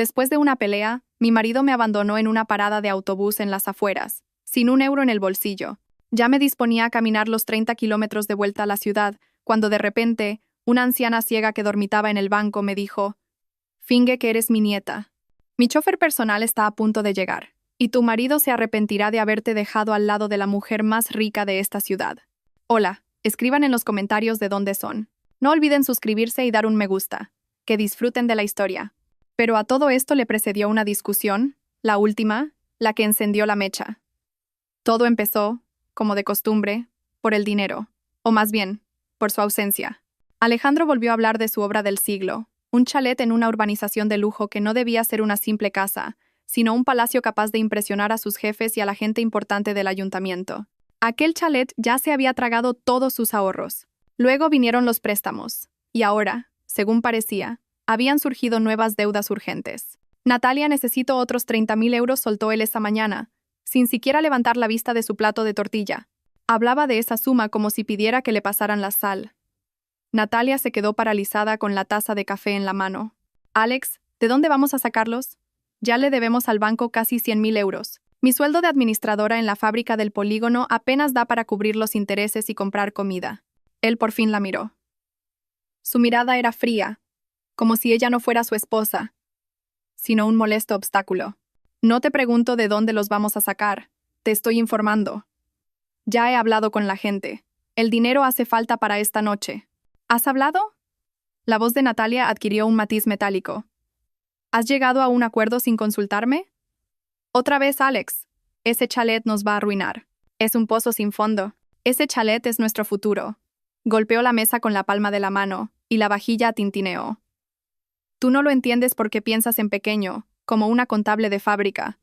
Después de una pelea, mi marido me abandonó en una parada de autobús en las afueras, sin un euro en el bolsillo. Ya me disponía a caminar los 30 kilómetros de vuelta a la ciudad, cuando de repente, una anciana ciega que dormitaba en el banco me dijo: «Finge que eres mi nieta. Mi chofer personal está a punto de llegar, y tu marido se arrepentirá de haberte dejado al lado de la mujer más rica de esta ciudad. Hola, escriban en los comentarios de dónde son. No olviden suscribirse y dar un me gusta. Que disfruten de la historia». Pero a todo esto le precedió una discusión, la última, la que encendió la mecha. Todo empezó, como de costumbre, por el dinero, o más bien, por su ausencia. Alejandro volvió a hablar de su obra del siglo, un chalet en una urbanización de lujo que no debía ser una simple casa, sino un palacio capaz de impresionar a sus jefes y a la gente importante del ayuntamiento. Aquel chalet ya se había tragado todos sus ahorros. Luego vinieron los préstamos, y ahora, según parecía, habían surgido nuevas deudas urgentes. «Natalia, necesito otros 30.000 euros», soltó él esa mañana, sin siquiera levantar la vista de su plato de tortilla. Hablaba de esa suma como si pidiera que le pasaran la sal. Natalia se quedó paralizada con la taza de café en la mano. «Alex, ¿de dónde vamos a sacarlos? Ya le debemos al banco casi 100.000 euros. Mi sueldo de administradora en la fábrica del polígono apenas da para cubrir los intereses y comprar comida». Él por fin la miró. Su mirada era fría, como si ella no fuera su esposa, sino un molesto obstáculo. «No te pregunto de dónde los vamos a sacar, te estoy informando. Ya he hablado con la gente. El dinero hace falta para esta noche». «¿Has hablado?» La voz de Natalia adquirió un matiz metálico. «¿Has llegado a un acuerdo sin consultarme?» «Otra vez, Alex. Ese chalet nos va a arruinar. Es un pozo sin fondo. Ese chalet es nuestro futuro». Golpeó la mesa con la palma de la mano, y la vajilla tintineó. «Tú no lo entiendes porque piensas en pequeño, como una contable de fábrica.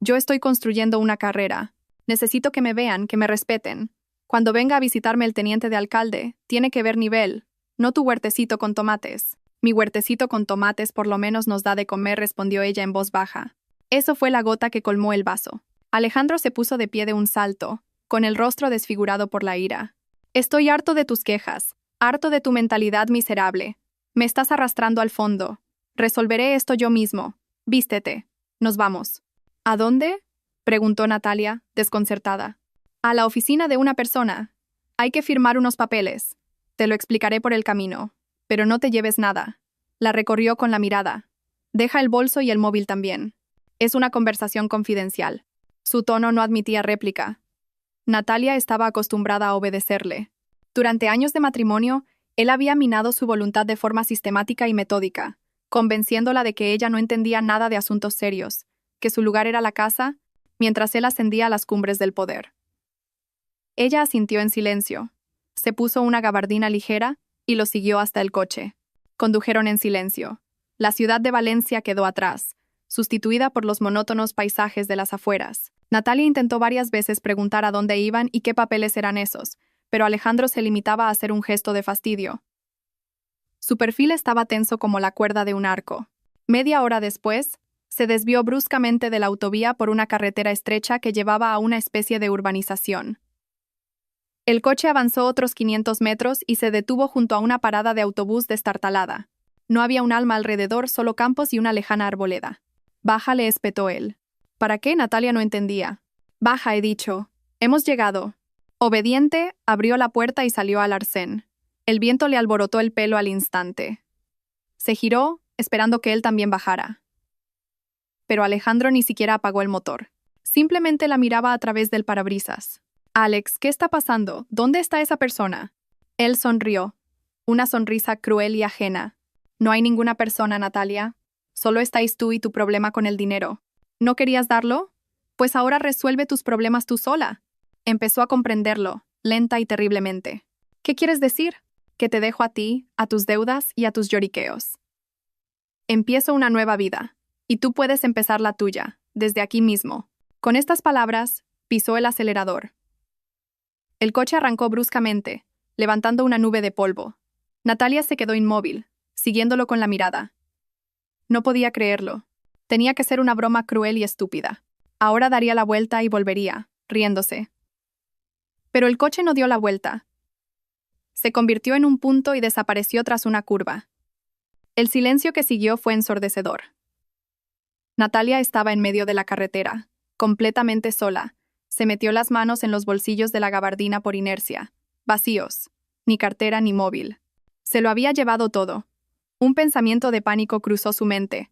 Yo estoy construyendo una carrera. Necesito que me vean, que me respeten. Cuando venga a visitarme el teniente de alcalde, tiene que ver nivel, no tu huertecito con tomates». «Mi huertecito con tomates por lo menos nos da de comer», respondió ella en voz baja. Eso fue la gota que colmó el vaso. Alejandro se puso de pie de un salto, con el rostro desfigurado por la ira. «Estoy harto de tus quejas, harto de tu mentalidad miserable. Me estás arrastrando al fondo. Resolveré esto yo mismo. Vístete. Nos vamos». «¿A dónde?», preguntó Natalia, desconcertada. «A la oficina de una persona. Hay que firmar unos papeles. Te lo explicaré por el camino. Pero no te lleves nada». La recorrió con la mirada. «Deja el bolso y el móvil también. Es una conversación confidencial». Su tono no admitía réplica. Natalia estaba acostumbrada a obedecerle. Durante años de matrimonio, él había minado su voluntad de forma sistemática y metódica, convenciéndola de que ella no entendía nada de asuntos serios, que su lugar era la casa, mientras él ascendía a las cumbres del poder. Ella asintió en silencio. Se puso una gabardina ligera y lo siguió hasta el coche. Condujeron en silencio. La ciudad de Valencia quedó atrás, sustituida por los monótonos paisajes de las afueras. Natalia intentó varias veces preguntar a dónde iban y qué papeles eran esos, pero Alejandro se limitaba a hacer un gesto de fastidio. Su perfil estaba tenso como la cuerda de un arco. Media hora después, se desvió bruscamente de la autovía por una carretera estrecha que llevaba a una especie de urbanización. El coche avanzó otros 500 metros y se detuvo junto a una parada de autobús destartalada. No había un alma alrededor, solo campos y una lejana arboleda. «Baja», le espetó él. «¿Para qué?», Natalia no entendía. «Baja, he dicho. Hemos llegado». Obediente, abrió la puerta y salió al arcén. El viento le alborotó el pelo al instante. Se giró, esperando que él también bajara. Pero Alejandro ni siquiera apagó el motor. Simplemente la miraba a través del parabrisas. «Alex, ¿qué está pasando? ¿Dónde está esa persona?» Él sonrió. Una sonrisa cruel y ajena. «No hay ninguna persona, Natalia. Solo estáis tú y tu problema con el dinero. ¿No querías darlo? Pues ahora resuelve tus problemas tú sola». Empezó a comprenderlo, lenta y terriblemente. «¿Qué quieres decir?» «Que te dejo a ti, a tus deudas y a tus lloriqueos. Empiezo una nueva vida, y tú puedes empezar la tuya, desde aquí mismo». Con estas palabras, pisó el acelerador. El coche arrancó bruscamente, levantando una nube de polvo. Natalia se quedó inmóvil, siguiéndolo con la mirada. No podía creerlo. Tenía que ser una broma cruel y estúpida. Ahora daría la vuelta y volvería, riéndose. Pero el coche no dio la vuelta. Se convirtió en un punto y desapareció tras una curva. El silencio que siguió fue ensordecedor. Natalia estaba en medio de la carretera, completamente sola. Se metió las manos en los bolsillos de la gabardina por inercia. Vacíos. Ni cartera ni móvil. Se lo había llevado todo. Un pensamiento de pánico cruzó su mente.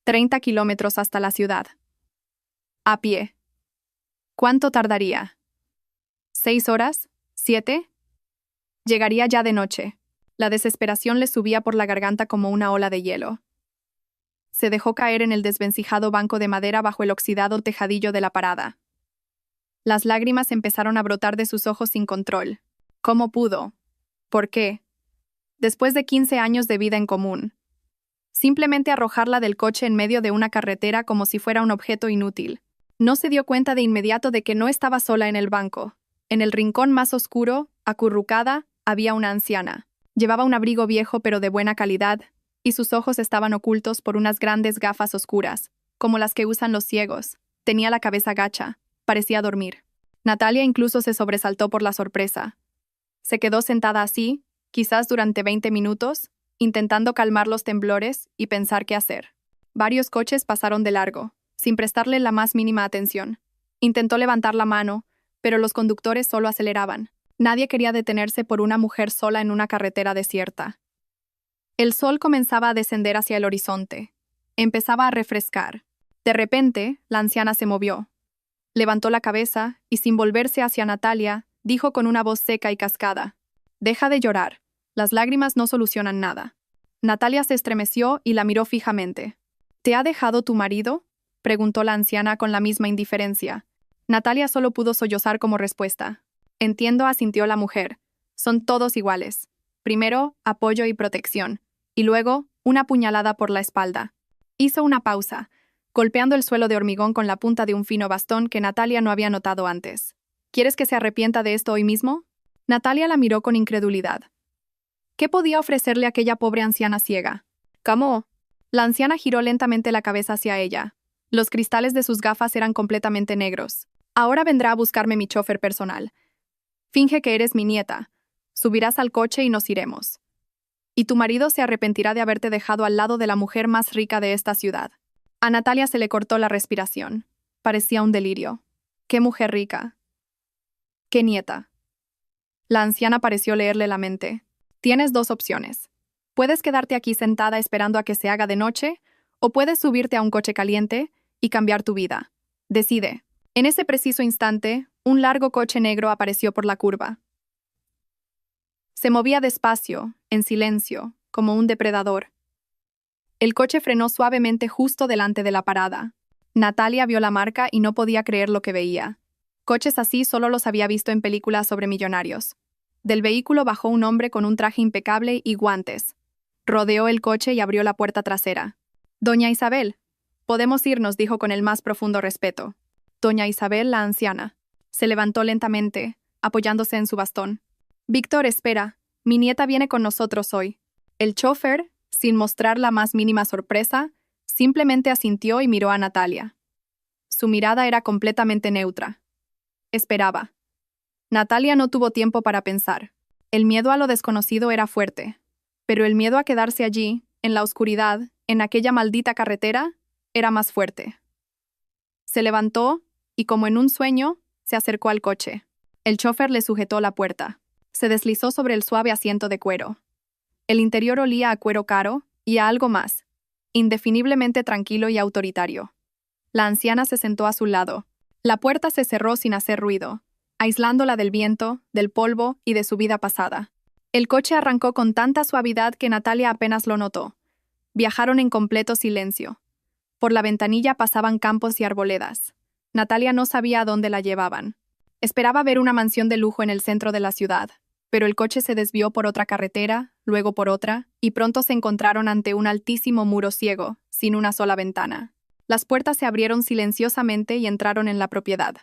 30 kilómetros hasta la ciudad. A pie. ¿Cuánto tardaría? ¿6 horas? ¿7? Llegaría ya de noche. La desesperación le subía por la garganta como una ola de hielo. Se dejó caer en el desvencijado banco de madera bajo el oxidado tejadillo de la parada. Las lágrimas empezaron a brotar de sus ojos sin control. ¿Cómo pudo? ¿Por qué? Después de 15 años de vida en común. Simplemente arrojarla del coche en medio de una carretera como si fuera un objeto inútil. No se dio cuenta de inmediato de que no estaba sola en el banco. En el rincón más oscuro, acurrucada, había una anciana. Llevaba un abrigo viejo pero de buena calidad, y sus ojos estaban ocultos por unas grandes gafas oscuras, como las que usan los ciegos. Tenía la cabeza gacha. Parecía dormir. Natalia incluso se sobresaltó por la sorpresa. Se quedó sentada así, quizás durante 20 minutos, intentando calmar los temblores y pensar qué hacer. Varios coches pasaron de largo, sin prestarle la más mínima atención. Intentó levantar la mano, pero los conductores solo aceleraban. Nadie quería detenerse por una mujer sola en una carretera desierta. El sol comenzaba a descender hacia el horizonte. Empezaba a refrescar. De repente, la anciana se movió. Levantó la cabeza y, sin volverse hacia Natalia, dijo con una voz seca y cascada: «Deja de llorar. Las lágrimas no solucionan nada». Natalia se estremeció y la miró fijamente. «¿Te ha dejado tu marido?», preguntó la anciana con la misma indiferencia. Natalia solo pudo sollozar como respuesta. «Entiendo», asintió la mujer. «Son todos iguales. Primero, apoyo y protección, y luego, una puñalada por la espalda». Hizo una pausa, golpeando el suelo de hormigón con la punta de un fino bastón que Natalia no había notado antes. «¿Quieres que se arrepienta de esto hoy mismo?». Natalia la miró con incredulidad. ¿Qué podía ofrecerle aquella pobre anciana ciega? «¿Cómo?». La anciana giró lentamente la cabeza hacia ella. Los cristales de sus gafas eran completamente negros. «Ahora vendrá a buscarme mi chofer personal. Finge que eres mi nieta. Subirás al coche y nos iremos. Y tu marido se arrepentirá de haberte dejado al lado de la mujer más rica de esta ciudad». A Natalia se le cortó la respiración. Parecía un delirio. «¿Qué mujer rica? ¿Qué nieta?». La anciana pareció leerle la mente. «Tienes dos opciones. Puedes quedarte aquí sentada esperando a que se haga de noche, o puedes subirte a un coche caliente y cambiar tu vida. Decide». En ese preciso instante, un largo coche negro apareció por la curva. Se movía despacio, en silencio, como un depredador. El coche frenó suavemente justo delante de la parada. Natalia vio la marca y no podía creer lo que veía. Coches así solo los había visto en películas sobre millonarios. Del vehículo bajó un hombre con un traje impecable y guantes. Rodeó el coche y abrió la puerta trasera. «Doña Isabel, podemos irnos», dijo con el más profundo respeto. Doña Isabel, la anciana, se levantó lentamente, apoyándose en su bastón. «Víctor, espera. Mi nieta viene con nosotros hoy». El chofer, sin mostrar la más mínima sorpresa, simplemente asintió y miró a Natalia. Su mirada era completamente neutra. Esperaba. Natalia no tuvo tiempo para pensar. El miedo a lo desconocido era fuerte, pero el miedo a quedarse allí, en la oscuridad, en aquella maldita carretera, era más fuerte. Se levantó y, como en un sueño, se acercó al coche. El chofer le sujetó la puerta. Se deslizó sobre el suave asiento de cuero. El interior olía a cuero caro y a algo más, indefiniblemente tranquilo y autoritario. La anciana se sentó a su lado. La puerta se cerró sin hacer ruido, aislándola del viento, del polvo y de su vida pasada. El coche arrancó con tanta suavidad que Natalia apenas lo notó. Viajaron en completo silencio. Por la ventanilla pasaban campos y arboledas. Natalia no sabía a dónde la llevaban. Esperaba ver una mansión de lujo en el centro de la ciudad, pero el coche se desvió por otra carretera, luego por otra, y pronto se encontraron ante un altísimo muro ciego, sin una sola ventana. Las puertas se abrieron silenciosamente y entraron en la propiedad.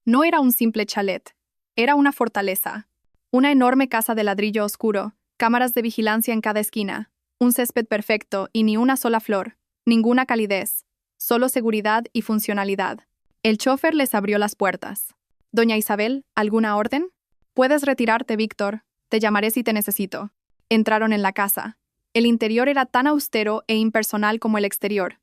No era un simple chalet, era una fortaleza. Una enorme casa de ladrillo oscuro, cámaras de vigilancia en cada esquina, un césped perfecto y ni una sola flor. Ninguna calidez, solo seguridad y funcionalidad. El chofer les abrió las puertas. «Doña Isabel, ¿alguna orden?». «Puedes retirarte, Víctor. Te llamaré si te necesito». Entraron en la casa. El interior era tan austero e impersonal como el exterior.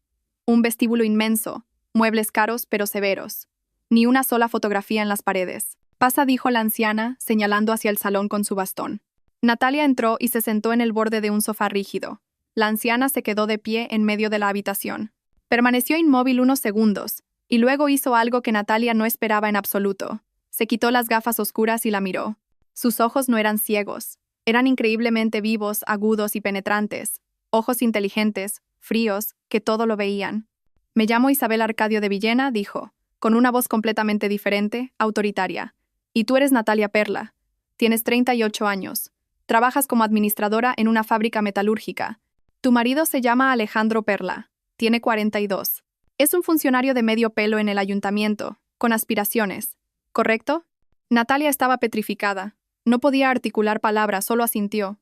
Un vestíbulo inmenso, muebles caros pero severos. Ni una sola fotografía en las paredes. Pasa, dijo la anciana, señalando hacia el salón con su bastón. Natalia entró y se sentó en el borde de un sofá rígido. La anciana se quedó de pie en medio de la habitación. Permaneció inmóvil unos segundos, y luego hizo algo que Natalia no esperaba en absoluto. Se quitó las gafas oscuras y la miró. Sus ojos no eran ciegos. Eran increíblemente vivos, agudos y penetrantes. Ojos inteligentes, fríos, que todo lo veían. Me llamo Isabel Arcadio de Villena, dijo, con una voz completamente diferente, autoritaria. Y tú eres Natalia Perla. Tienes 38 años. Trabajas como administradora en una fábrica metalúrgica. Tu marido se llama Alejandro Perla. Tiene 42. Es un funcionario de medio pelo en el ayuntamiento, con aspiraciones. ¿Correcto? Natalia estaba petrificada. No podía articular palabras, solo asintió.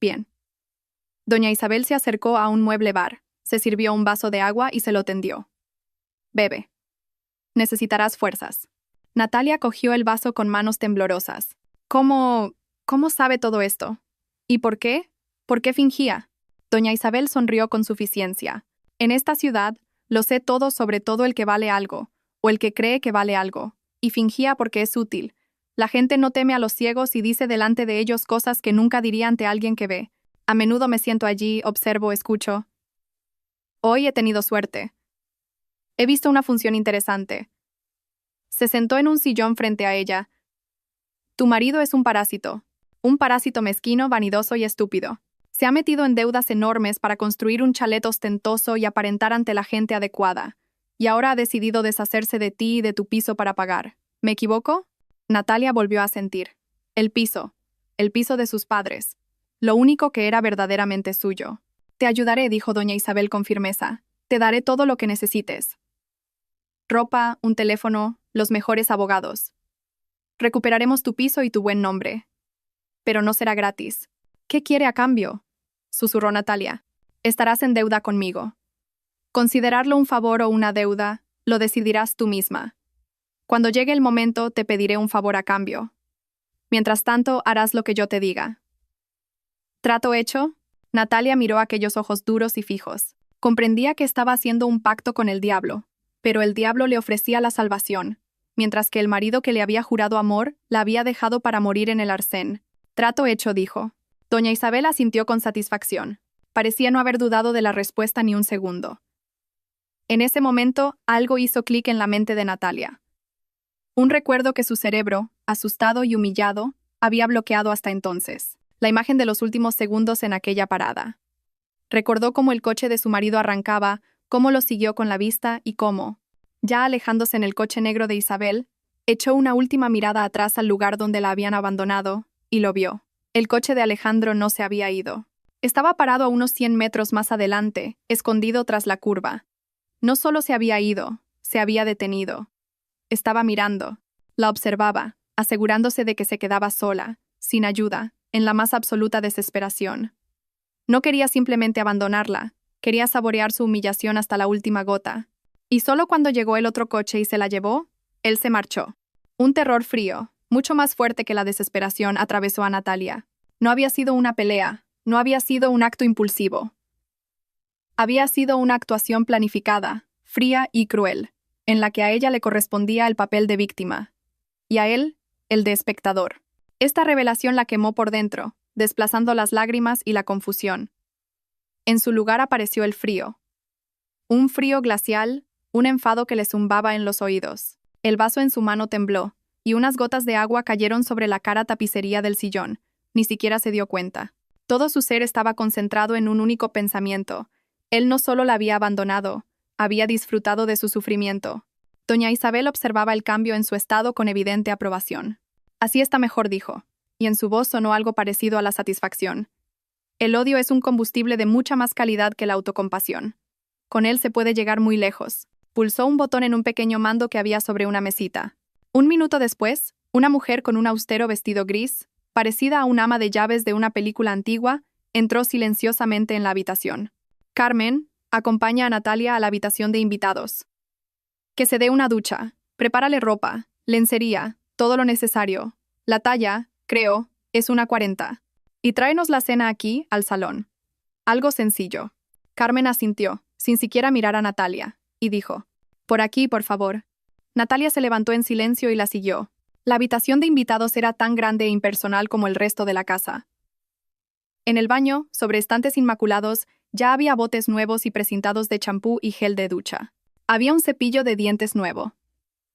Bien. Doña Isabel se acercó a un mueble bar, se sirvió un vaso de agua y se lo tendió. Bebe. Necesitarás fuerzas. Natalia cogió el vaso con manos temblorosas. ¿Cómo sabe todo esto? ¿Y por qué? ¿Por qué fingía? Doña Isabel sonrió con suficiencia. En esta ciudad, lo sé todo sobre todo el que vale algo, o el que cree que vale algo, y fingía porque es útil. La gente no teme a los ciegos y dice delante de ellos cosas que nunca diría ante alguien que ve. A menudo me siento allí, observo, escucho. Hoy he tenido suerte. He visto una función interesante. Se sentó en un sillón frente a ella. Tu marido es un parásito mezquino, vanidoso y estúpido. Se ha metido en deudas enormes para construir un chalet ostentoso y aparentar ante la gente adecuada. Y ahora ha decidido deshacerse de ti y de tu piso para pagar. ¿Me equivoco? Natalia volvió a sentir. El piso de sus padres. Lo único que era verdaderamente suyo. Te ayudaré, dijo doña Isabel con firmeza. Te daré todo lo que necesites. Ropa, un teléfono, los mejores abogados. Recuperaremos tu piso y tu buen nombre. Pero no será gratis. ¿Qué quiere a cambio? Susurró Natalia. Estarás en deuda conmigo. Considerarlo un favor o una deuda, lo decidirás tú misma. Cuando llegue el momento, te pediré un favor a cambio. Mientras tanto, harás lo que yo te diga. ¿Trato hecho? Natalia miró aquellos ojos duros y fijos. Comprendía que estaba haciendo un pacto con el diablo, pero el diablo le ofrecía la salvación, mientras que el marido que le había jurado amor la había dejado para morir en el arcén. Trato hecho, dijo. Doña Isabel asintió con satisfacción. Parecía no haber dudado de la respuesta ni un segundo. En ese momento, algo hizo clic en la mente de Natalia. Un recuerdo que su cerebro, asustado y humillado, había bloqueado hasta entonces. La imagen de los últimos segundos en aquella parada. Recordó cómo el coche de su marido arrancaba, cómo lo siguió con la vista y cómo, ya alejándose en el coche negro de Isabel, echó una última mirada atrás al lugar donde la habían abandonado, y lo vio. El coche de Alejandro no se había ido. Estaba parado a unos 100 metros más adelante, escondido tras la curva. No solo se había ido, se había detenido. Estaba mirando. La observaba, asegurándose de que se quedaba sola, sin ayuda, en la más absoluta desesperación. No quería simplemente abandonarla, quería saborear su humillación hasta la última gota. Y solo cuando llegó el otro coche y se la llevó, él se marchó. Un terror frío, mucho más fuerte que la desesperación, atravesó a Natalia. No había sido una pelea, no había sido un acto impulsivo. Había sido una actuación planificada, fría y cruel, en la que a ella le correspondía el papel de víctima, y a él, el de espectador. Esta revelación la quemó por dentro, desplazando las lágrimas y la confusión. En su lugar apareció el frío. Un frío glacial, un enfado que le zumbaba en los oídos. El vaso en su mano tembló, y unas gotas de agua cayeron sobre la cara tapicería del sillón. Ni siquiera se dio cuenta. Todo su ser estaba concentrado en un único pensamiento. Él no solo la había abandonado, había disfrutado de su sufrimiento. Doña Isabel observaba el cambio en su estado con evidente aprobación. Así está mejor, dijo, y en su voz sonó algo parecido a la satisfacción. El odio es un combustible de mucha más calidad que la autocompasión. Con él se puede llegar muy lejos. Pulsó un botón en un pequeño mando que había sobre una mesita. Un minuto después, una mujer con un austero vestido gris, parecida a un ama de llaves de una película antigua, entró silenciosamente en la habitación. Carmen, acompaña a Natalia a la habitación de invitados. Que se dé una ducha, prepárale ropa, lencería, todo lo necesario. La talla, creo, es una 40. Y tráenos la cena aquí, al salón. Algo sencillo. Carmen asintió, sin siquiera mirar a Natalia, y dijo: «Por aquí, por favor». Natalia se levantó en silencio y la siguió. La habitación de invitados era tan grande e impersonal como el resto de la casa. En el baño, sobre estantes inmaculados, ya había botes nuevos y precintados de champú y gel de ducha. Había un cepillo de dientes nuevo.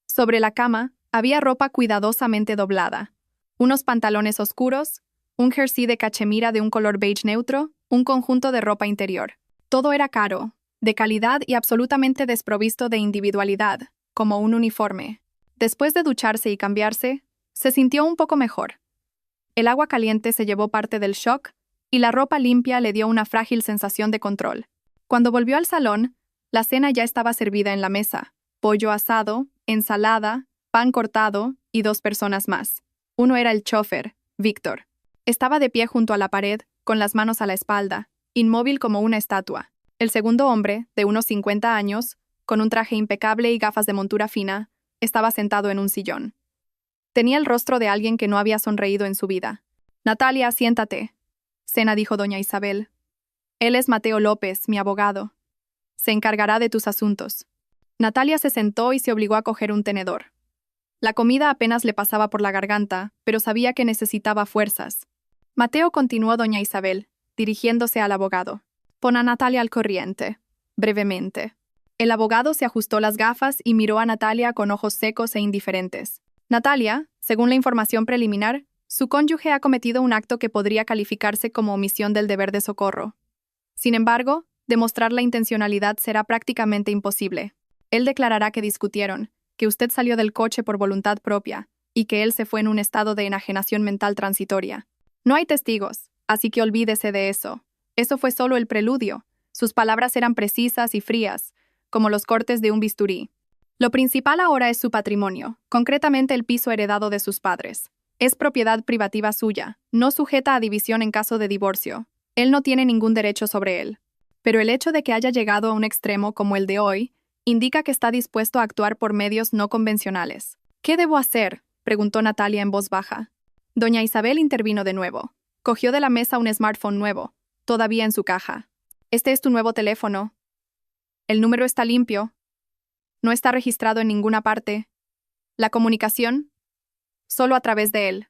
Sobre la cama, había ropa cuidadosamente doblada. Unos pantalones oscuros, un jersey de cachemira de un color beige neutro, un conjunto de ropa interior. Todo era caro, de calidad y absolutamente desprovisto de individualidad, como un uniforme. Después de ducharse y cambiarse, se sintió un poco mejor. El agua caliente se llevó parte del shock y la ropa limpia le dio una frágil sensación de control. Cuando volvió al salón, la cena ya estaba servida en la mesa: pollo asado, ensalada, pan cortado y 2 personas más. Uno era el chofer, Víctor. Estaba de pie junto a la pared, con las manos a la espalda, inmóvil como una estatua. El segundo hombre, de unos 50 años, con un traje impecable y gafas de montura fina, estaba sentado en un sillón. Tenía el rostro de alguien que no había sonreído en su vida. «Natalia, siéntate», Sena dijo doña Isabel. «Él es Mateo López, mi abogado. Se encargará de tus asuntos». Natalia se sentó y se obligó a coger un tenedor. La comida apenas le pasaba por la garganta, pero sabía que necesitaba fuerzas. «Mateo», continuó doña Isabel, dirigiéndose al abogado, «pon a Natalia al corriente, brevemente». El abogado se ajustó las gafas y miró a Natalia con ojos secos e indiferentes. Natalia, según la información preliminar, su cónyuge ha cometido un acto que podría calificarse como omisión del deber de socorro. Sin embargo, demostrar la intencionalidad será prácticamente imposible. Él declarará que discutieron, que usted salió del coche por voluntad propia, y que él se fue en un estado de enajenación mental transitoria. No hay testigos, así que olvídese de eso. Eso fue solo el preludio. Sus palabras eran precisas y frías, como los cortes de un bisturí. Lo principal ahora es su patrimonio, concretamente el piso heredado de sus padres. Es propiedad privativa suya, no sujeta a división en caso de divorcio. Él no tiene ningún derecho sobre él. Pero el hecho de que haya llegado a un extremo como el de hoy indica que está dispuesto a actuar por medios no convencionales. «¿Qué debo hacer?», preguntó Natalia en voz baja. Doña Isabel intervino de nuevo. Cogió de la mesa un smartphone nuevo, todavía en su caja. «Este es tu nuevo teléfono. El número está limpio. No está registrado en ninguna parte. La comunicación, solo a través de él.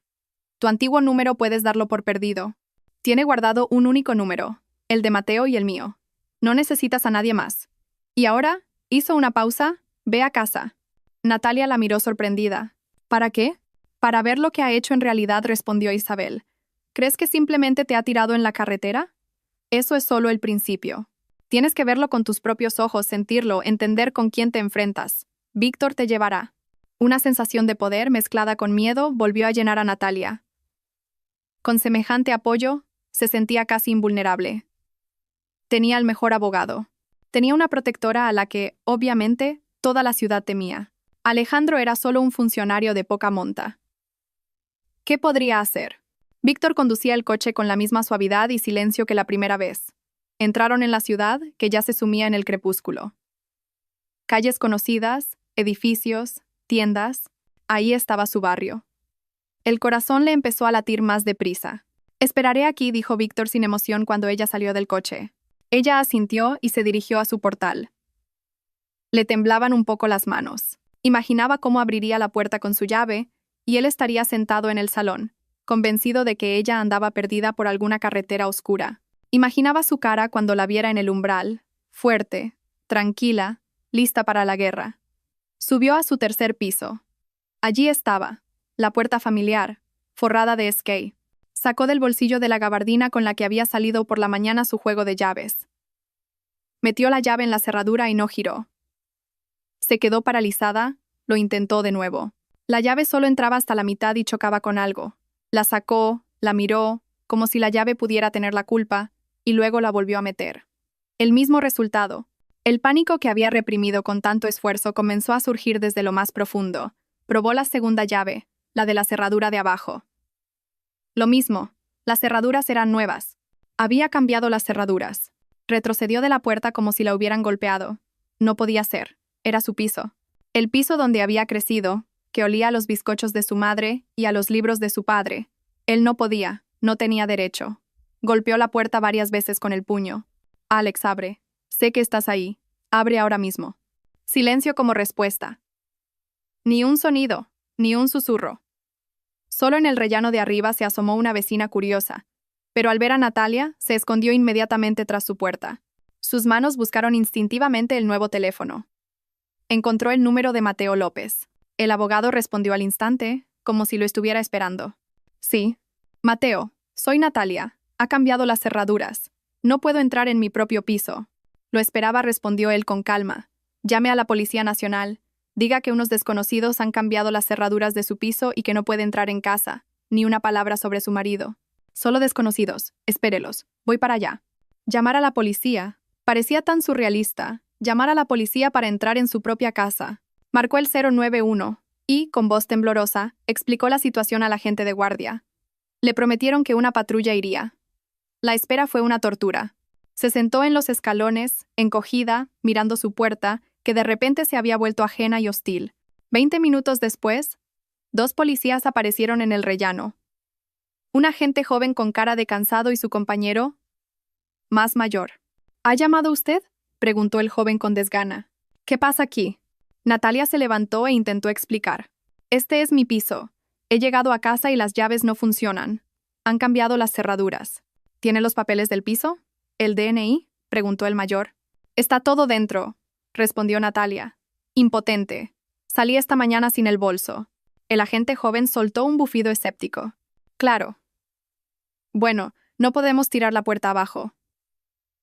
Tu antiguo número puedes darlo por perdido. Tiene guardado un único número, el de Mateo y el mío. No necesitas a nadie más». Y ahora, hizo una pausa, «ve a casa». Natalia la miró sorprendida. «¿Para qué?». «Para ver lo que ha hecho en realidad», respondió Isabel. «¿Crees que simplemente te ha tirado en la carretera? Eso es solo el principio. Tienes que verlo con tus propios ojos, sentirlo, entender con quién te enfrentas. Víctor te llevará». Una sensación de poder mezclada con miedo volvió a llenar a Natalia. Con semejante apoyo, se sentía casi invulnerable. Tenía el mejor abogado. Tenía una protectora a la que, obviamente, toda la ciudad temía. Alejandro era solo un funcionario de poca monta. ¿Qué podría hacer? Víctor conducía el coche con la misma suavidad y silencio que la primera vez. Entraron en la ciudad, que ya se sumía en el crepúsculo. Calles conocidas, edificios, tiendas, ahí estaba su barrio. El corazón le empezó a latir más deprisa. «Esperaré aquí», dijo Víctor sin emoción cuando ella salió del coche. Ella asintió y se dirigió a su portal. Le temblaban un poco las manos. Imaginaba cómo abriría la puerta con su llave, y él estaría sentado en el salón, convencido de que ella andaba perdida por alguna carretera oscura. Imaginaba su cara cuando la viera en el umbral, fuerte, tranquila, lista para la guerra. Subió a su tercer piso. Allí estaba, la puerta familiar, forrada de esquey. Sacó del bolsillo de la gabardina con la que había salido por la mañana su juego de llaves. Metió la llave en la cerradura y no giró. Se quedó paralizada, lo intentó de nuevo. La llave solo entraba hasta la mitad y chocaba con algo. La sacó, la miró, como si la llave pudiera tener la culpa, y luego la volvió a meter. El mismo resultado. El pánico que había reprimido con tanto esfuerzo comenzó a surgir desde lo más profundo. Probó la segunda llave, la de la cerradura de abajo. Lo mismo, las cerraduras eran nuevas. Había cambiado las cerraduras. Retrocedió de la puerta como si la hubieran golpeado. No podía ser. Era su piso. El piso donde había crecido, que olía a los bizcochos de su madre y a los libros de su padre. Él no podía, no tenía derecho. Golpeó la puerta varias veces con el puño. «Alex, abre». Sé que estás ahí. Abre ahora mismo. Silencio como respuesta. Ni un sonido, ni un susurro. Solo en el rellano de arriba se asomó una vecina curiosa, pero al ver a Natalia, se escondió inmediatamente tras su puerta. Sus manos buscaron instintivamente el nuevo teléfono. Encontró el número de Mateo López. El abogado respondió al instante, como si lo estuviera esperando. Sí. Mateo, soy Natalia. Ha cambiado las cerraduras. No puedo entrar en mi propio piso. Lo esperaba, respondió él con calma. Llame a la Policía Nacional. Diga que unos desconocidos han cambiado las cerraduras de su piso y que no puede entrar en casa. Ni una palabra sobre su marido. Solo desconocidos. Espérelos. Voy para allá. Llamar a la policía. Parecía tan surrealista. Llamar a la policía para entrar en su propia casa. Marcó el 091 y, con voz temblorosa, explicó la situación al agente de guardia. Le prometieron que una patrulla iría. La espera fue una tortura. Se sentó en los escalones, encogida, mirando su puerta, que de repente se había vuelto ajena y hostil. 20 minutos después, 2 policías aparecieron en el rellano. Un agente joven con cara de cansado y su compañero, más mayor. ¿Ha llamado usted?, preguntó el joven con desgana. ¿Qué pasa aquí? Natalia se levantó e intentó explicar. Este es mi piso. He llegado a casa y las llaves no funcionan. Han cambiado las cerraduras. ¿Tiene los papeles del piso? ¿El DNI?, preguntó el mayor. Está todo dentro, respondió Natalia. Impotente. Salí esta mañana sin el bolso. El agente joven soltó un bufido escéptico. Claro. Bueno, no podemos tirar la puerta abajo.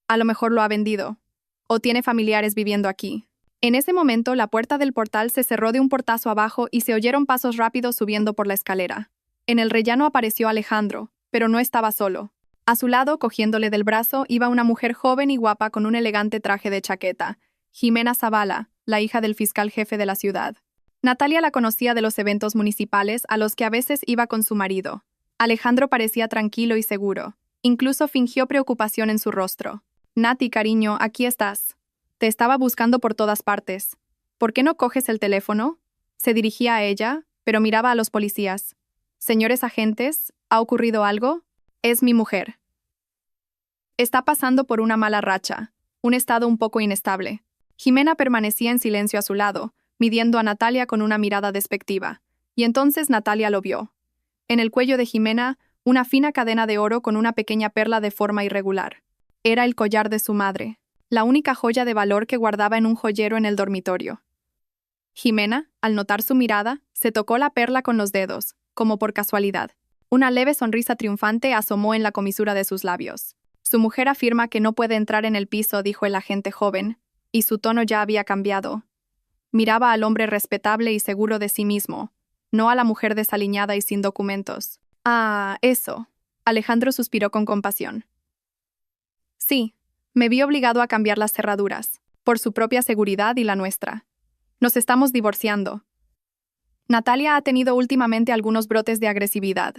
A lo mejor lo ha vendido. O tiene familiares viviendo aquí. En ese momento, la puerta del portal se cerró de un portazo abajo y se oyeron pasos rápidos subiendo por la escalera. En el rellano apareció Alejandro, pero no estaba solo. A su lado, cogiéndole del brazo, iba una mujer joven y guapa con un elegante traje de chaqueta, Jimena Zavala, la hija del fiscal jefe de la ciudad. Natalia la conocía de los eventos municipales a los que a veces iba con su marido. Alejandro parecía tranquilo y seguro. Incluso fingió preocupación en su rostro. Nati, cariño, aquí estás. Te estaba buscando por todas partes. ¿Por qué no coges el teléfono? Se dirigía a ella, pero miraba a los policías. Señores agentes, ¿ha ocurrido algo? Es mi mujer. Está pasando por una mala racha, un estado un poco inestable. Jimena permanecía en silencio a su lado, midiendo a Natalia con una mirada despectiva. Y entonces Natalia lo vio. En el cuello de Jimena, una fina cadena de oro con una pequeña perla de forma irregular. Era el collar de su madre, la única joya de valor que guardaba en un joyero en el dormitorio. Jimena, al notar su mirada, se tocó la perla con los dedos, como por casualidad. Una leve sonrisa triunfante asomó en la comisura de sus labios. Su mujer afirma que no puede entrar en el piso, dijo el agente joven, y su tono ya había cambiado. Miraba al hombre respetable y seguro de sí mismo, no a la mujer desaliñada y sin documentos. Ah, eso. Alejandro suspiró con compasión. Sí, me vi obligado a cambiar las cerraduras, por su propia seguridad y la nuestra. Nos estamos divorciando. Natalia ha tenido últimamente algunos brotes de agresividad.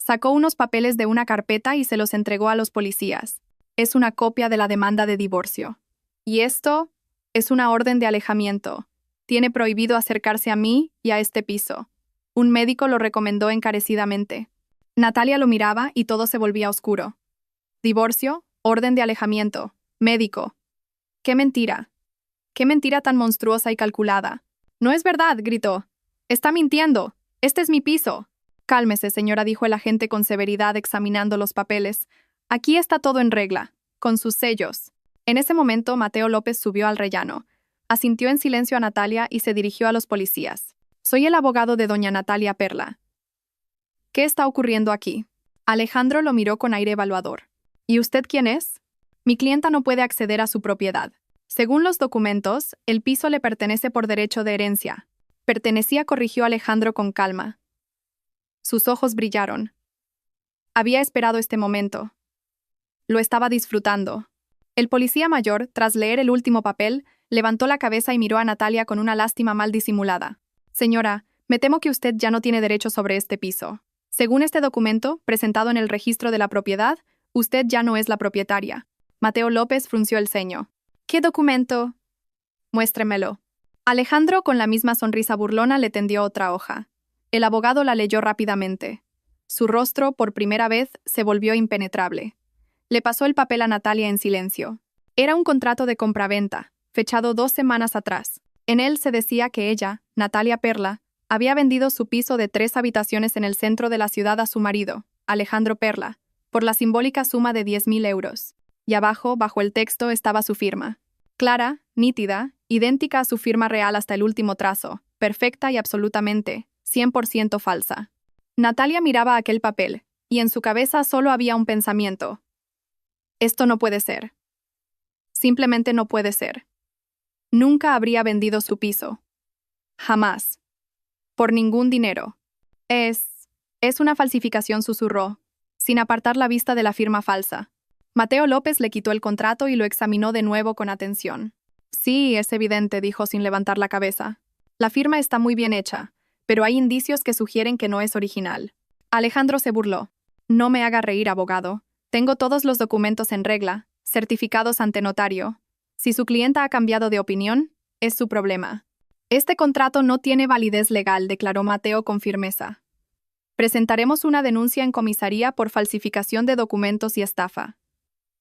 Sacó unos papeles de una carpeta y se los entregó a los policías. Es una copia de la demanda de divorcio. Y esto es una orden de alejamiento. Tiene prohibido acercarse a mí y a este piso. Un médico lo recomendó encarecidamente. Natalia lo miraba y todo se volvía oscuro. Divorcio, orden de alejamiento, médico. ¡Qué mentira! ¡Qué mentira tan monstruosa y calculada! No es verdad, gritó. Está mintiendo. Este es mi piso. Cálmese, señora, dijo el agente con severidad examinando los papeles. Aquí está todo en regla, con sus sellos. En ese momento, Mateo López subió al rellano, asintió en silencio a Natalia y se dirigió a los policías. Soy el abogado de doña Natalia Perla. ¿Qué está ocurriendo aquí? Alejandro lo miró con aire evaluador. ¿Y usted quién es? Mi clienta no puede acceder a su propiedad. Según los documentos, el piso le pertenece por derecho de herencia. Pertenecía, corrigió Alejandro con calma. Sus ojos brillaron. Había esperado este momento. Lo estaba disfrutando. El policía mayor, tras leer el último papel, levantó la cabeza y miró a Natalia con una lástima mal disimulada. Señora, me temo que usted ya no tiene derecho sobre este piso. Según este documento, presentado en el registro de la propiedad, usted ya no es la propietaria. Mateo López frunció el ceño. ¿Qué documento? Muéstremelo. Alejandro, con la misma sonrisa burlona, le tendió otra hoja. El abogado la leyó rápidamente. Su rostro, por primera vez, se volvió impenetrable. Le pasó el papel a Natalia en silencio. Era un contrato de compraventa, fechado 2 semanas atrás. En él se decía que ella, Natalia Perla, había vendido su piso de 3 habitaciones en el centro de la ciudad a su marido, Alejandro Perla, por la simbólica suma de 10.000 euros. Y abajo, bajo el texto, estaba su firma. Clara, nítida, idéntica a su firma real hasta el último trazo, perfecta y absolutamente, 100% falsa. Natalia miraba aquel papel, y en su cabeza solo había un pensamiento. Esto no puede ser. Simplemente no puede ser. Nunca habría vendido su piso. Jamás. Por ningún dinero. Es una falsificación, susurró, sin apartar la vista de la firma falsa. Mateo López le quitó el contrato y lo examinó de nuevo con atención. Sí, es evidente, dijo sin levantar la cabeza. La firma está muy bien hecha, pero hay indicios que sugieren que no es original. Alejandro se burló. No me haga reír, abogado. Tengo todos los documentos en regla, certificados ante notario. Si su clienta ha cambiado de opinión, es su problema. Este contrato no tiene validez legal, declaró Mateo con firmeza. Presentaremos una denuncia en comisaría por falsificación de documentos y estafa.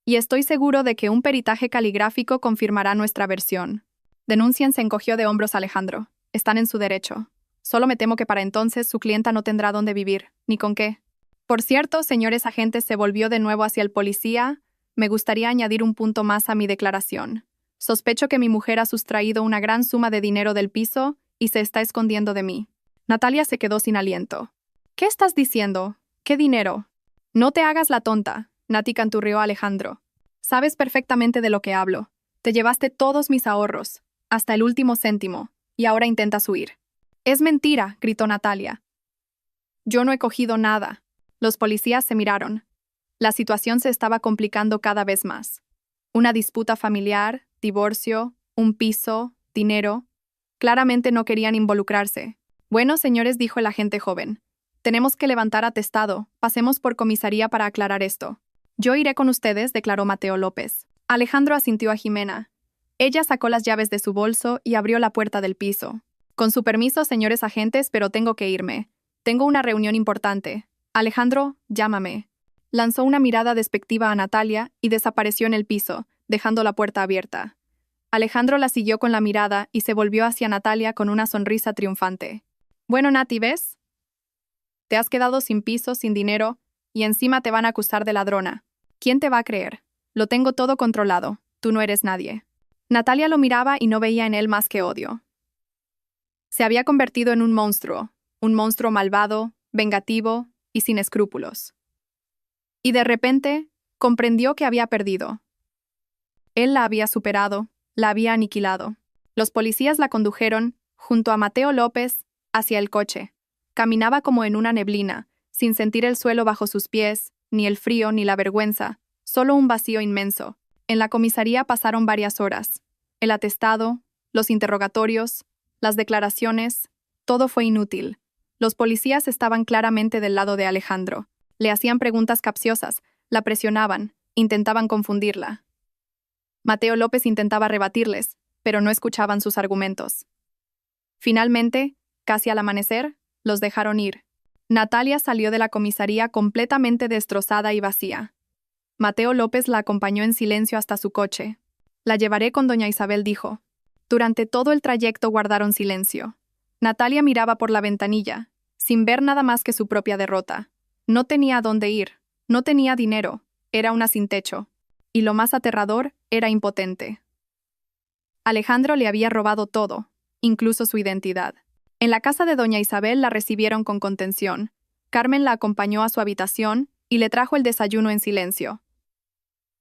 Y estoy seguro de que un peritaje caligráfico confirmará nuestra versión. Denuncien, se encogió de hombros Alejandro. Están en su derecho. Solo me temo que para entonces su clienta no tendrá dónde vivir, ni con qué. Por cierto, señores agentes, se volvió de nuevo hacia el policía. Me gustaría añadir un punto más a mi declaración. Sospecho que mi mujer ha sustraído una gran suma de dinero del piso y se está escondiendo de mí. Natalia se quedó sin aliento. ¿Qué estás diciendo? ¿Qué dinero? No te hagas la tonta, Nati, canturrió Alejandro. Sabes perfectamente de lo que hablo. Te llevaste todos mis ahorros, hasta el último céntimo, y ahora intentas huir. Es mentira, gritó Natalia. Yo no he cogido nada. Los policías se miraron. La situación se estaba complicando cada vez más. Una disputa familiar, divorcio, un piso, dinero. Claramente no querían involucrarse. Bueno, señores, dijo el agente joven. Tenemos que levantar atestado. Pasemos por comisaría para aclarar esto. Yo iré con ustedes, declaró Mateo López. Alejandro asintió a Jimena. Ella sacó las llaves de su bolso y abrió la puerta del piso. Con su permiso, señores agentes, pero tengo que irme. Tengo una reunión importante. Alejandro, llámame. Lanzó una mirada despectiva a Natalia y desapareció en el piso, dejando la puerta abierta. Alejandro la siguió con la mirada y se volvió hacia Natalia con una sonrisa triunfante. Bueno, Nati, ¿ves? Te has quedado sin piso, sin dinero, y encima te van a acusar de ladrona. ¿Quién te va a creer? Lo tengo todo controlado. Tú no eres nadie. Natalia lo miraba y no veía en él más que odio. Se había convertido en un monstruo malvado, vengativo y sin escrúpulos. Y de repente, comprendió que había perdido. Él la había superado, la había aniquilado. Los policías la condujeron, junto a Mateo López, hacia el coche. Caminaba como en una neblina, sin sentir el suelo bajo sus pies, ni el frío ni la vergüenza, solo un vacío inmenso. En la comisaría pasaron varias horas. El atestado, los interrogatorios, las declaraciones, todo fue inútil. Los policías estaban claramente del lado de Alejandro. Le hacían preguntas capciosas, la presionaban, intentaban confundirla. Mateo López intentaba rebatirles, pero no escuchaban sus argumentos. Finalmente, casi al amanecer, los dejaron ir. Natalia salió de la comisaría completamente destrozada y vacía. Mateo López la acompañó en silencio hasta su coche. La llevaré con doña Isabel, dijo. Durante todo el trayecto guardaron silencio. Natalia miraba por la ventanilla, sin ver nada más que su propia derrota. No tenía a dónde ir, no tenía dinero, era una sin techo. Y lo más aterrador, era impotente. Alejandro le había robado todo, incluso su identidad. En la casa de doña Isabel la recibieron con contención. Carmen la acompañó a su habitación y le trajo el desayuno en silencio.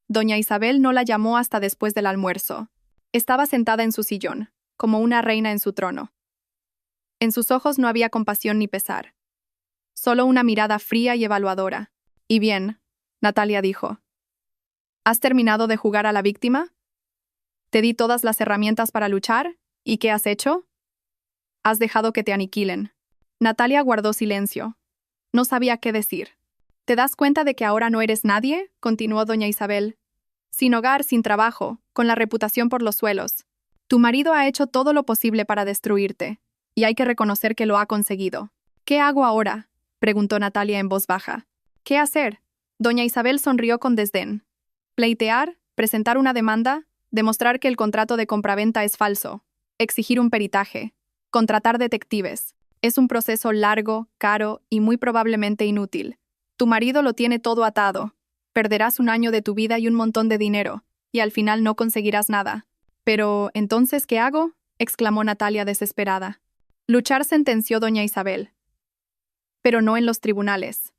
Doña Isabel no la llamó hasta después del almuerzo. Estaba sentada en su sillón, como una reina en su trono. En sus ojos no había compasión ni pesar. Solo una mirada fría y evaluadora. «Y bien», Natalia dijo. «¿Has terminado de jugar a la víctima? Te di todas las herramientas para luchar, ¿y qué has hecho? Has dejado que te aniquilen». Natalia guardó silencio. No sabía qué decir. «¿Te das cuenta de que ahora no eres nadie?», continuó doña Isabel. «Sin hogar, sin trabajo, con la reputación por los suelos. Tu marido ha hecho todo lo posible para destruirte, y hay que reconocer que lo ha conseguido». «¿Qué hago ahora?», preguntó Natalia en voz baja. «¿Qué hacer?». Doña Isabel sonrió con desdén. «Pleitear, presentar una demanda, demostrar que el contrato de compraventa es falso, exigir un peritaje, contratar detectives. Es un proceso largo, caro y muy probablemente inútil. Tu marido lo tiene todo atado. Perderás un año de tu vida y un montón de dinero, y al final no conseguirás nada. Pero, ¿entonces qué hago?, exclamó Natalia desesperada. Luchar, sentenció doña Isabel. Pero no en los tribunales.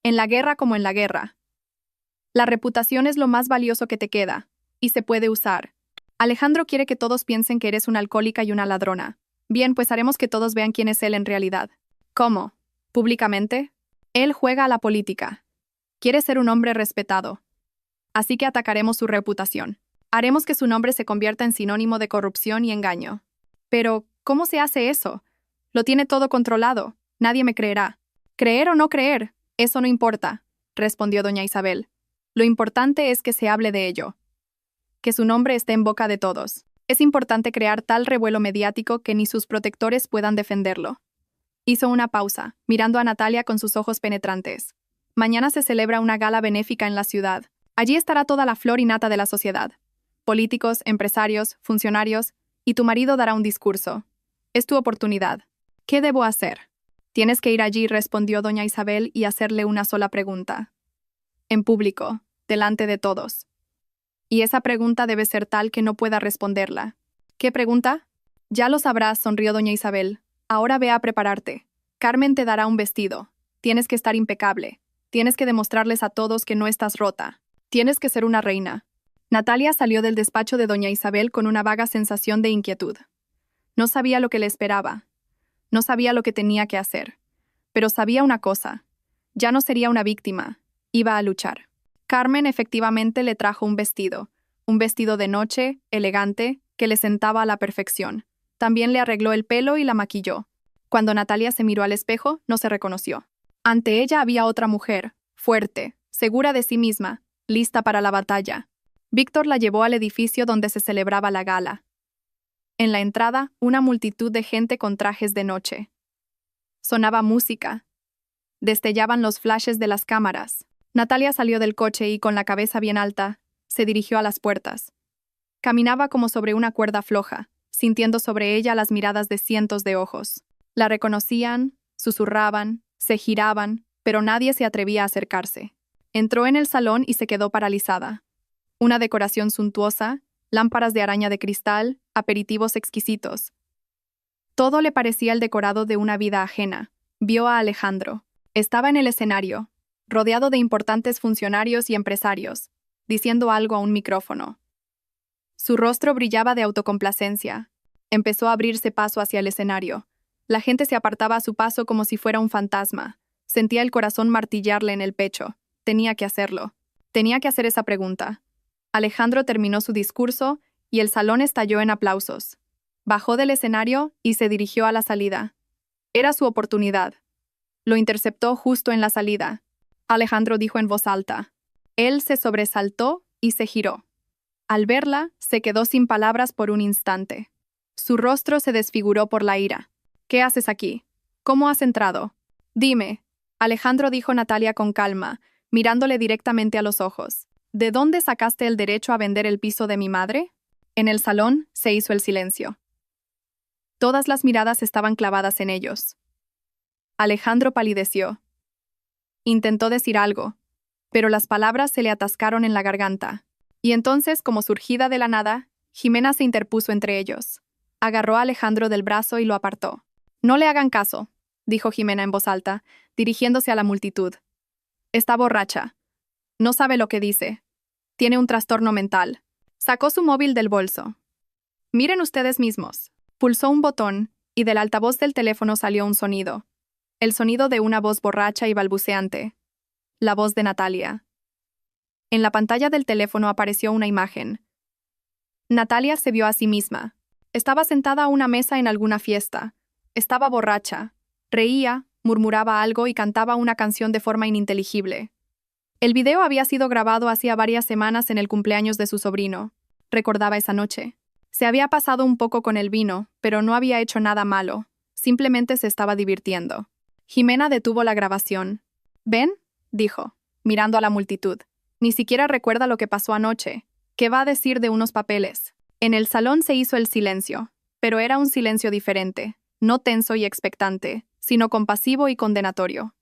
En la guerra como en la guerra. La reputación es lo más valioso que te queda, y se puede usar. Alejandro quiere que todos piensen que eres una alcohólica y una ladrona. Bien, pues haremos que todos vean quién es él en realidad. ¿Cómo? ¿Públicamente? Él juega a la política. Quiere ser un hombre respetado. Así que atacaremos su reputación. Haremos que su nombre se convierta en sinónimo de corrupción y engaño. Pero, ¿cómo se hace eso? Lo tiene todo controlado. Nadie me creerá. ¿Creer o no creer? Eso no importa, respondió doña Isabel. Lo importante es que se hable de ello. Que su nombre esté en boca de todos. Es importante crear tal revuelo mediático que ni sus protectores puedan defenderlo. Hizo una pausa, mirando a Natalia con sus ojos penetrantes. Mañana se celebra una gala benéfica en la ciudad. Allí estará toda la flor y nata de la sociedad. Políticos, empresarios, funcionarios, y tu marido dará un discurso. Es tu oportunidad. ¿Qué debo hacer? Tienes que ir allí, respondió doña Isabel, y hacerle una sola pregunta. En público, delante de todos. Y esa pregunta debe ser tal que no pueda responderla. ¿Qué pregunta? Ya lo sabrás, sonrió doña Isabel. Ahora ve a prepararte. Carmen te dará un vestido. Tienes que estar impecable. Tienes que demostrarles a todos que no estás rota. Tienes que ser una reina. Natalia salió del despacho de doña Isabel con una vaga sensación de inquietud. No sabía lo que le esperaba. No sabía lo que tenía que hacer. Pero sabía una cosa. Ya no sería una víctima. Iba a luchar. Carmen efectivamente le trajo un vestido de noche, elegante, que le sentaba a la perfección. También le arregló el pelo y la maquilló. Cuando Natalia se miró al espejo, no se reconoció. Ante ella había otra mujer, fuerte, segura de sí misma, lista para la batalla. Víctor la llevó al edificio donde se celebraba la gala. En la entrada, una multitud de gente con trajes de noche. Sonaba música. Destellaban los flashes de las cámaras. Natalia salió del coche y, con la cabeza bien alta, se dirigió a las puertas. Caminaba como sobre una cuerda floja, sintiendo sobre ella las miradas de cientos de ojos. La reconocían, susurraban, se giraban, pero nadie se atrevía a acercarse. Entró en el salón y se quedó paralizada. Una decoración suntuosa, lámparas de araña de cristal, aperitivos exquisitos. Todo le parecía el decorado de una vida ajena. Vio a Alejandro. Estaba en el escenario, rodeado de importantes funcionarios y empresarios, diciendo algo a un micrófono. Su rostro brillaba de autocomplacencia. Empezó a abrirse paso hacia el escenario. La gente se apartaba a su paso como si fuera un fantasma. Sentía el corazón martillarle en el pecho. Tenía que hacerlo. Tenía que hacer esa pregunta. Alejandro terminó su discurso y el salón estalló en aplausos. Bajó del escenario y se dirigió a la salida. Era su oportunidad. Lo interceptó justo en la salida. Alejandro dijo en voz alta. Él se sobresaltó y se giró. Al verla, se quedó sin palabras por un instante. Su rostro se desfiguró por la ira. ¿Qué haces aquí? ¿Cómo has entrado? Dime. Alejandro, dijo Natalia con calma, mirándole directamente a los ojos. ¿De dónde sacaste el derecho a vender el piso de mi madre? En el salón se hizo el silencio. Todas las miradas estaban clavadas en ellos. Alejandro palideció. Intentó decir algo, pero las palabras se le atascaron en la garganta. Y entonces, como surgida de la nada, Jimena se interpuso entre ellos. Agarró a Alejandro del brazo y lo apartó. No le hagan caso, dijo Jimena en voz alta, dirigiéndose a la multitud. Está borracha. No sabe lo que dice. Tiene un trastorno mental. Sacó su móvil del bolso. Miren ustedes mismos. Pulsó un botón, y del altavoz del teléfono salió un sonido. El sonido de una voz borracha y balbuceante. La voz de Natalia. En la pantalla del teléfono apareció una imagen. Natalia se vio a sí misma. Estaba sentada a una mesa en alguna fiesta. Estaba borracha. Reía, murmuraba algo y cantaba una canción de forma ininteligible. El video había sido grabado hacía varias semanas en el cumpleaños de su sobrino. Recordaba esa noche. Se había pasado un poco con el vino, pero no había hecho nada malo. Simplemente se estaba divirtiendo. Jimena detuvo la grabación. ¿Ven?, dijo, mirando a la multitud. Ni siquiera recuerda lo que pasó anoche. ¿Qué va a decir de unos papeles? En el salón se hizo el silencio, pero era un silencio diferente, no tenso y expectante, sino compasivo y condenatorio.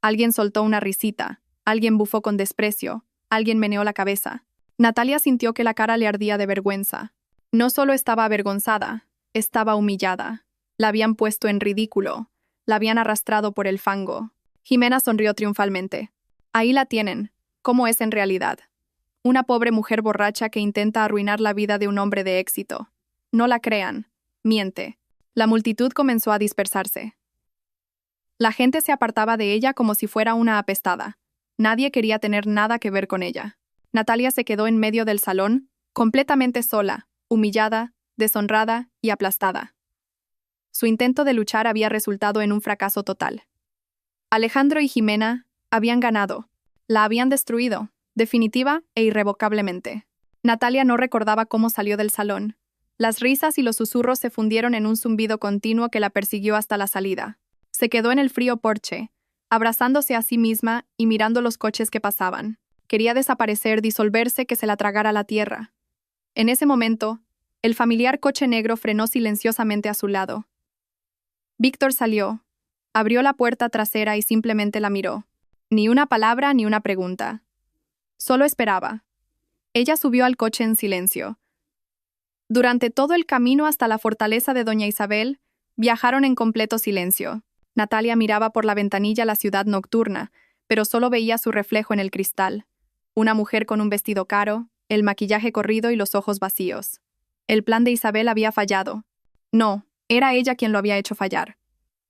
Alguien soltó una risita, alguien bufó con desprecio, alguien meneó la cabeza. Natalia sintió que la cara le ardía de vergüenza. No solo estaba avergonzada, estaba humillada. La habían puesto en ridículo, la habían arrastrado por el fango. Jimena sonrió triunfalmente. Ahí la tienen, ¿cómo es en realidad? Una pobre mujer borracha que intenta arruinar la vida de un hombre de éxito. No la crean, miente. La multitud comenzó a dispersarse. La gente se apartaba de ella como si fuera una apestada. Nadie quería tener nada que ver con ella. Natalia se quedó en medio del salón, completamente sola, humillada, deshonrada y aplastada. Su intento de luchar había resultado en un fracaso total. Alejandro y Jimena habían ganado. La habían destruido, definitiva e irrevocablemente. Natalia no recordaba cómo salió del salón. Las risas y los susurros se fundieron en un zumbido continuo que la persiguió hasta la salida. Se quedó en el frío porche, abrazándose a sí misma y mirando los coches que pasaban. Quería desaparecer, disolverse, que se la tragara la tierra. En ese momento, el familiar coche negro frenó silenciosamente a su lado. Víctor salió, abrió la puerta trasera y simplemente la miró. Ni una palabra ni una pregunta. Solo esperaba. Ella subió al coche en silencio. Durante todo el camino hasta la fortaleza de Doña Isabel, viajaron en completo silencio. Natalia miraba por la ventanilla la ciudad nocturna, pero solo veía su reflejo en el cristal. Una mujer con un vestido caro, el maquillaje corrido y los ojos vacíos. El plan de Isabel había fallado. No, era ella quien lo había hecho fallar.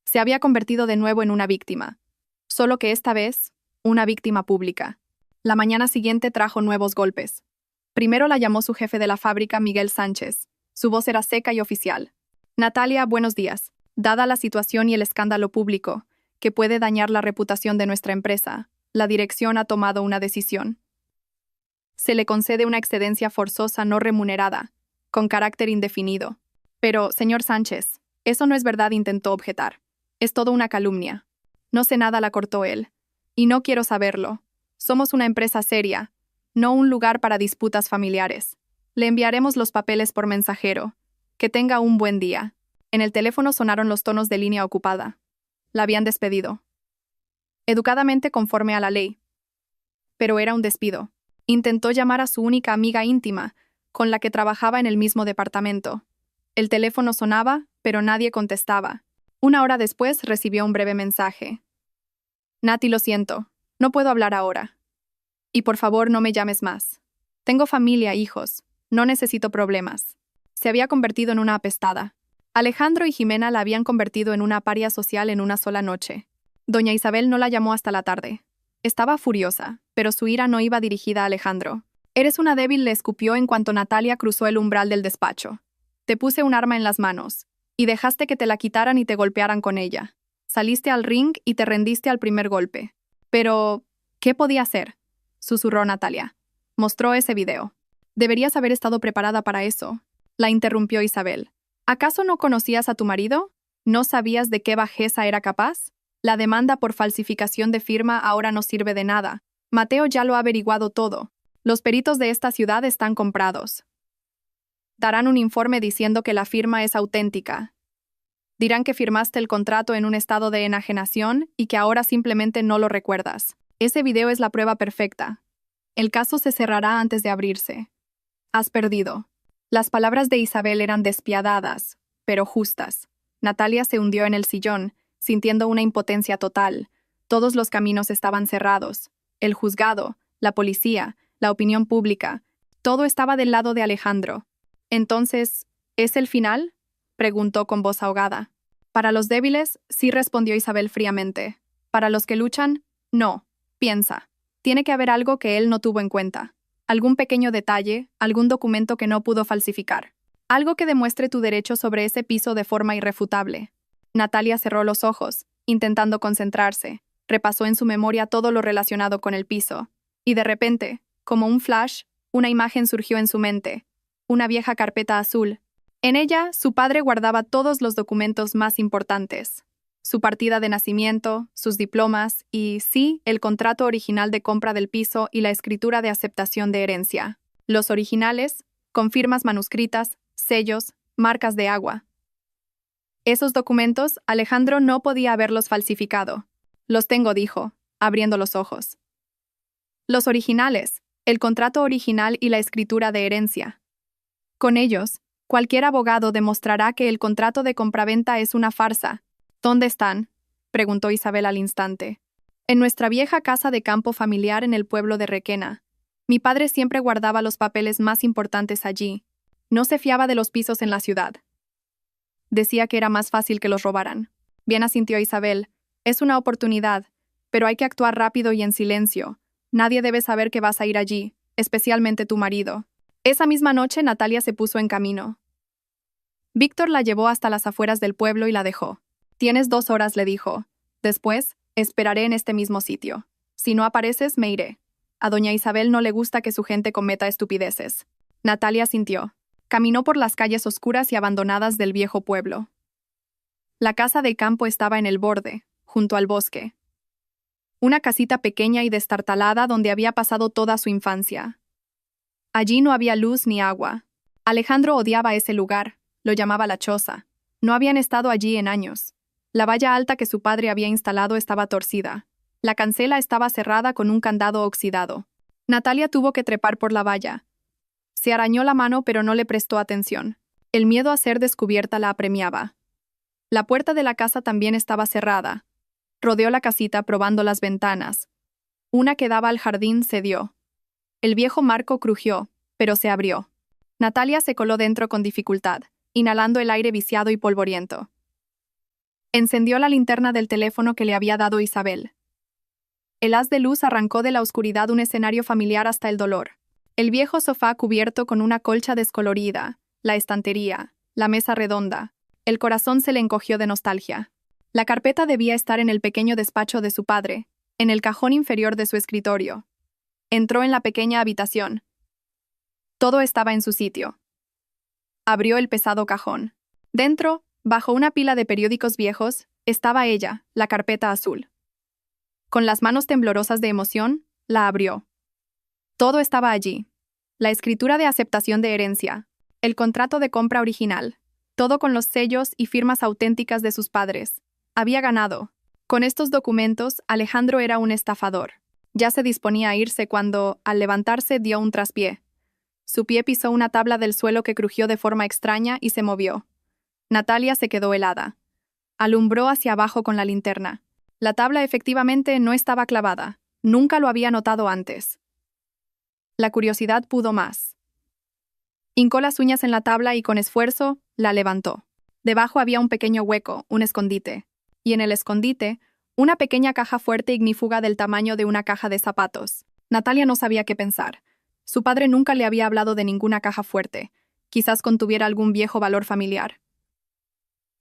Se había convertido de nuevo en una víctima. Solo que esta vez, una víctima pública. La mañana siguiente trajo nuevos golpes. Primero la llamó su jefe de la fábrica, Miguel Sánchez. Su voz era seca y oficial. Natalia, buenos días. Dada la situación y el escándalo público, que puede dañar la reputación de nuestra empresa, la dirección ha tomado una decisión. Se le concede una excedencia forzosa no remunerada, con carácter indefinido. Pero, señor Sánchez, eso no es verdad, intentó objetar. Es todo una calumnia. No sé nada, la cortó él. Y no quiero saberlo. Somos una empresa seria, no un lugar para disputas familiares. Le enviaremos los papeles por mensajero. Que tenga un buen día. En el teléfono sonaron los tonos de línea ocupada. La habían despedido. Educadamente conforme a la ley. Pero era un despido. Intentó llamar a su única amiga íntima, con la que trabajaba en el mismo departamento. El teléfono sonaba, pero nadie contestaba. Una hora después recibió un breve mensaje. Nati, lo siento. No puedo hablar ahora. Y por favor no me llames más. Tengo familia, hijos. No necesito problemas. Se había convertido en una apestada. Alejandro y Jimena la habían convertido en una paria social en una sola noche. Doña Isabel no la llamó hasta la tarde. Estaba furiosa, pero su ira no iba dirigida a Alejandro. Eres una débil, le escupió en cuanto Natalia cruzó el umbral del despacho. Te puse un arma en las manos, y dejaste que te la quitaran y te golpearan con ella. Saliste al ring y te rendiste al primer golpe. Pero, ¿qué podía hacer?, susurró Natalia. Mostró ese video. Deberías haber estado preparada para eso, la interrumpió Isabel. ¿Acaso no conocías a tu marido? ¿No sabías de qué bajeza era capaz? La demanda por falsificación de firma ahora no sirve de nada. Mateo ya lo ha averiguado todo. Los peritos de esta ciudad están comprados. Darán un informe diciendo que la firma es auténtica. Dirán que firmaste el contrato en un estado de enajenación y que ahora simplemente no lo recuerdas. Ese video es la prueba perfecta. El caso se cerrará antes de abrirse. Has perdido. Las palabras de Isabel eran despiadadas, pero justas. Natalia se hundió en el sillón, sintiendo una impotencia total. Todos los caminos estaban cerrados. El juzgado, la policía, la opinión pública, todo estaba del lado de Alejandro. Entonces, ¿es el final?, preguntó con voz ahogada. Para los débiles, sí, respondió Isabel fríamente. Para los que luchan, no. Piensa. Tiene que haber algo que él no tuvo en cuenta. Algún pequeño detalle, algún documento que no pudo falsificar. Algo que demuestre tu derecho sobre ese piso de forma irrefutable. Natalia cerró los ojos, intentando concentrarse. Repasó en su memoria todo lo relacionado con el piso. Y de repente, como un flash, una imagen surgió en su mente. Una vieja carpeta azul. En ella, su padre guardaba todos los documentos más importantes. Su partida de nacimiento, sus diplomas y, sí, el contrato original de compra del piso y la escritura de aceptación de herencia. Los originales, con firmas manuscritas, sellos, marcas de agua. Esos documentos, Alejandro no podía haberlos falsificado. Los tengo, dijo, abriendo los ojos. Los originales, el contrato original y la escritura de herencia. Con ellos, cualquier abogado demostrará que el contrato de compraventa es una farsa. ¿Dónde están?, preguntó Isabel al instante. En nuestra vieja casa de campo familiar en el pueblo de Requena. Mi padre siempre guardaba los papeles más importantes allí. No se fiaba de los pisos en la ciudad. Decía que era más fácil que los robaran. Bien, asintió Isabel. Es una oportunidad, pero hay que actuar rápido y en silencio. Nadie debe saber que vas a ir allí, especialmente tu marido. Esa misma noche Natalia se puso en camino. Víctor la llevó hasta las afueras del pueblo y la dejó. Tienes 2 horas, le dijo. Después, esperaré en este mismo sitio. Si no apareces, me iré. A doña Isabel no le gusta que su gente cometa estupideces. Natalia sintió. Caminó por las calles oscuras y abandonadas del viejo pueblo. La casa de campo estaba en el borde, junto al bosque. Una casita pequeña y destartalada donde había pasado toda su infancia. Allí no había luz ni agua. Alejandro odiaba ese lugar, lo llamaba la choza. No habían estado allí en años. La valla alta que su padre había instalado estaba torcida. La cancela estaba cerrada con un candado oxidado. Natalia tuvo que trepar por la valla. Se arañó la mano pero no le prestó atención. El miedo a ser descubierta la apremiaba. La puerta de la casa también estaba cerrada. Rodeó la casita probando las ventanas. Una que daba al jardín cedió. El viejo marco crujió, pero se abrió. Natalia se coló dentro con dificultad, inhalando el aire viciado y polvoriento. Encendió la linterna del teléfono que le había dado Isabel. El haz de luz arrancó de la oscuridad un escenario familiar hasta el dolor. El viejo sofá cubierto con una colcha descolorida, la estantería, la mesa redonda. El corazón se le encogió de nostalgia. La carpeta debía estar en el pequeño despacho de su padre, en el cajón inferior de su escritorio. Entró en la pequeña habitación. Todo estaba en su sitio. Abrió el pesado cajón. Dentro, bajo una pila de periódicos viejos, estaba ella, la carpeta azul. Con las manos temblorosas de emoción, la abrió. Todo estaba allí. La escritura de aceptación de herencia, el contrato de compra original, todo con los sellos y firmas auténticas de sus padres. Había ganado. Con estos documentos, Alejandro era un estafador. Ya se disponía a irse cuando, al levantarse, dio un traspié. Su pie pisó una tabla del suelo que crujió de forma extraña y se movió. Natalia se quedó helada. Alumbró hacia abajo con la linterna. La tabla efectivamente no estaba clavada. Nunca lo había notado antes. La curiosidad pudo más. Hincó las uñas en la tabla y con esfuerzo la levantó. Debajo había un pequeño hueco, un escondite. Y en el escondite, una pequeña caja fuerte ignífuga del tamaño de una caja de zapatos. Natalia no sabía qué pensar. Su padre nunca le había hablado de ninguna caja fuerte. Quizás contuviera algún viejo valor familiar.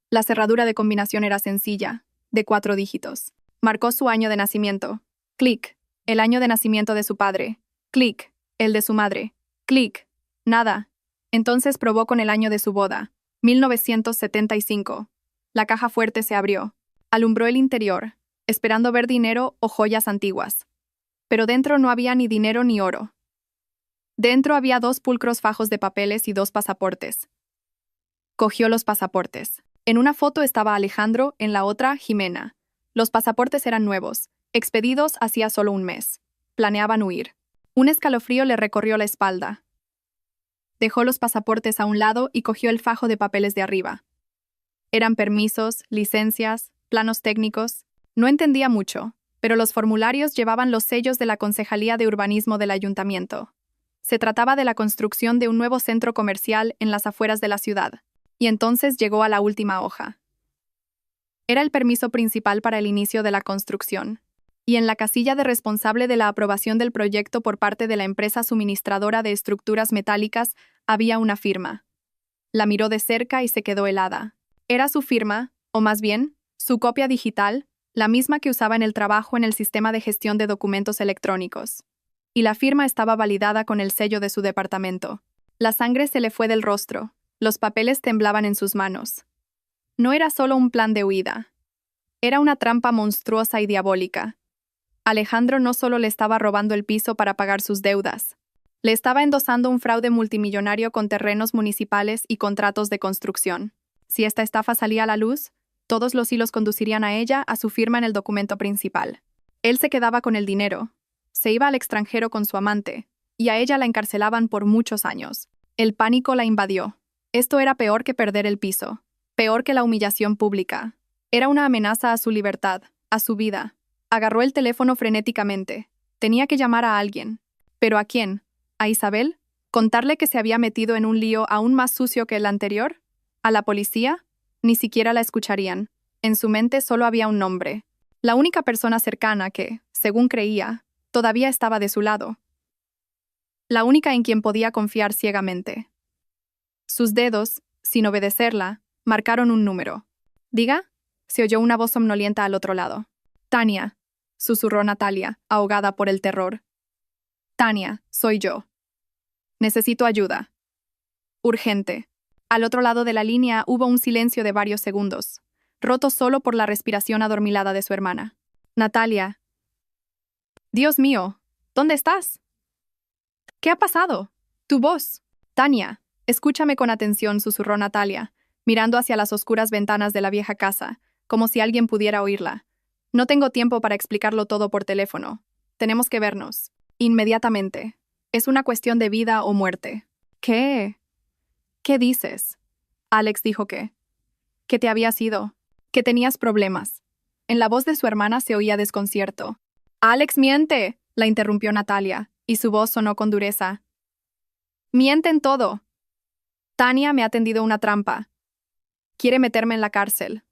La cerradura de combinación era sencilla, de 4 dígitos. Marcó su año de nacimiento. Clic. El año de nacimiento de su padre. Clic. El de su madre. Clic. Nada. Entonces probó con el año de su boda. 1975. La caja fuerte se abrió. Alumbró el interior, esperando ver dinero o joyas antiguas. Pero dentro no había ni dinero ni oro. Dentro había 2 pulcros fajos de papeles y 2 pasaportes. Cogió los pasaportes. En una foto estaba Alejandro, en la otra, Jimena. Los pasaportes eran nuevos, expedidos hacía solo un mes. Planeaban huir. Un escalofrío le recorrió la espalda. Dejó los pasaportes a un lado y cogió el fajo de papeles de arriba. Eran permisos, licencias, planos técnicos. No entendía mucho, pero los formularios llevaban los sellos de la Concejalía de Urbanismo del Ayuntamiento. Se trataba de la construcción de un nuevo centro comercial en las afueras de la ciudad, y entonces llegó a la última hoja. Era el permiso principal para el inicio de la construcción, y en la casilla de responsable de la aprobación del proyecto por parte de la empresa suministradora de estructuras metálicas había una firma. La miró de cerca y se quedó helada. Era su firma, o más bien, su copia digital, la misma que usaba en el trabajo en el sistema de gestión de documentos electrónicos. Y la firma estaba validada con el sello de su departamento. La sangre se le fue del rostro, los papeles temblaban en sus manos. No era solo un plan de huida. Era una trampa monstruosa y diabólica. Alejandro no solo le estaba robando el piso para pagar sus deudas. Le estaba endosando un fraude multimillonario con terrenos municipales y contratos de construcción. Si esta estafa salía a la luz, todos los hilos conducirían a ella a su firma en el documento principal. Él se quedaba con el dinero, se iba al extranjero con su amante, y a ella la encarcelaban por muchos años. El pánico la invadió. Esto era peor que perder el piso, peor que la humillación pública. Era una amenaza a su libertad, a su vida. Agarró el teléfono frenéticamente. Tenía que llamar a alguien. ¿Pero a quién? ¿A Isabel? ¿Contarle que se había metido en un lío aún más sucio que el anterior? ¿A la policía? Ni siquiera la escucharían. En su mente solo había un nombre. La única persona cercana que, según creía, todavía estaba de su lado. La única en quien podía confiar ciegamente. Sus dedos, sin obedecerla, marcaron un número. ¿Diga? Se oyó una voz somnolienta al otro lado. Tania, susurró Natalia, ahogada por el terror. Tania, soy yo. Necesito ayuda. Urgente. Al otro lado de la línea hubo un silencio de varios segundos, roto solo por la respiración adormilada de su hermana. Natalia. Dios mío, ¿dónde estás? ¿Qué ha pasado? Tu voz. Tania, escúchame con atención, susurró Natalia, mirando hacia las oscuras ventanas de la vieja casa, como si alguien pudiera oírla. No tengo tiempo para explicarlo todo por teléfono. Tenemos que vernos. Inmediatamente. Es una cuestión de vida o muerte. ¿Qué? ¿Qué dices? Alex dijo que te habías ido, que tenías problemas. En la voz de su hermana se oía desconcierto. ¡Alex miente!, la interrumpió Natalia, y su voz sonó con dureza. ¡Mienten todo! Tania me ha tendido una trampa. Quiere meterme en la cárcel.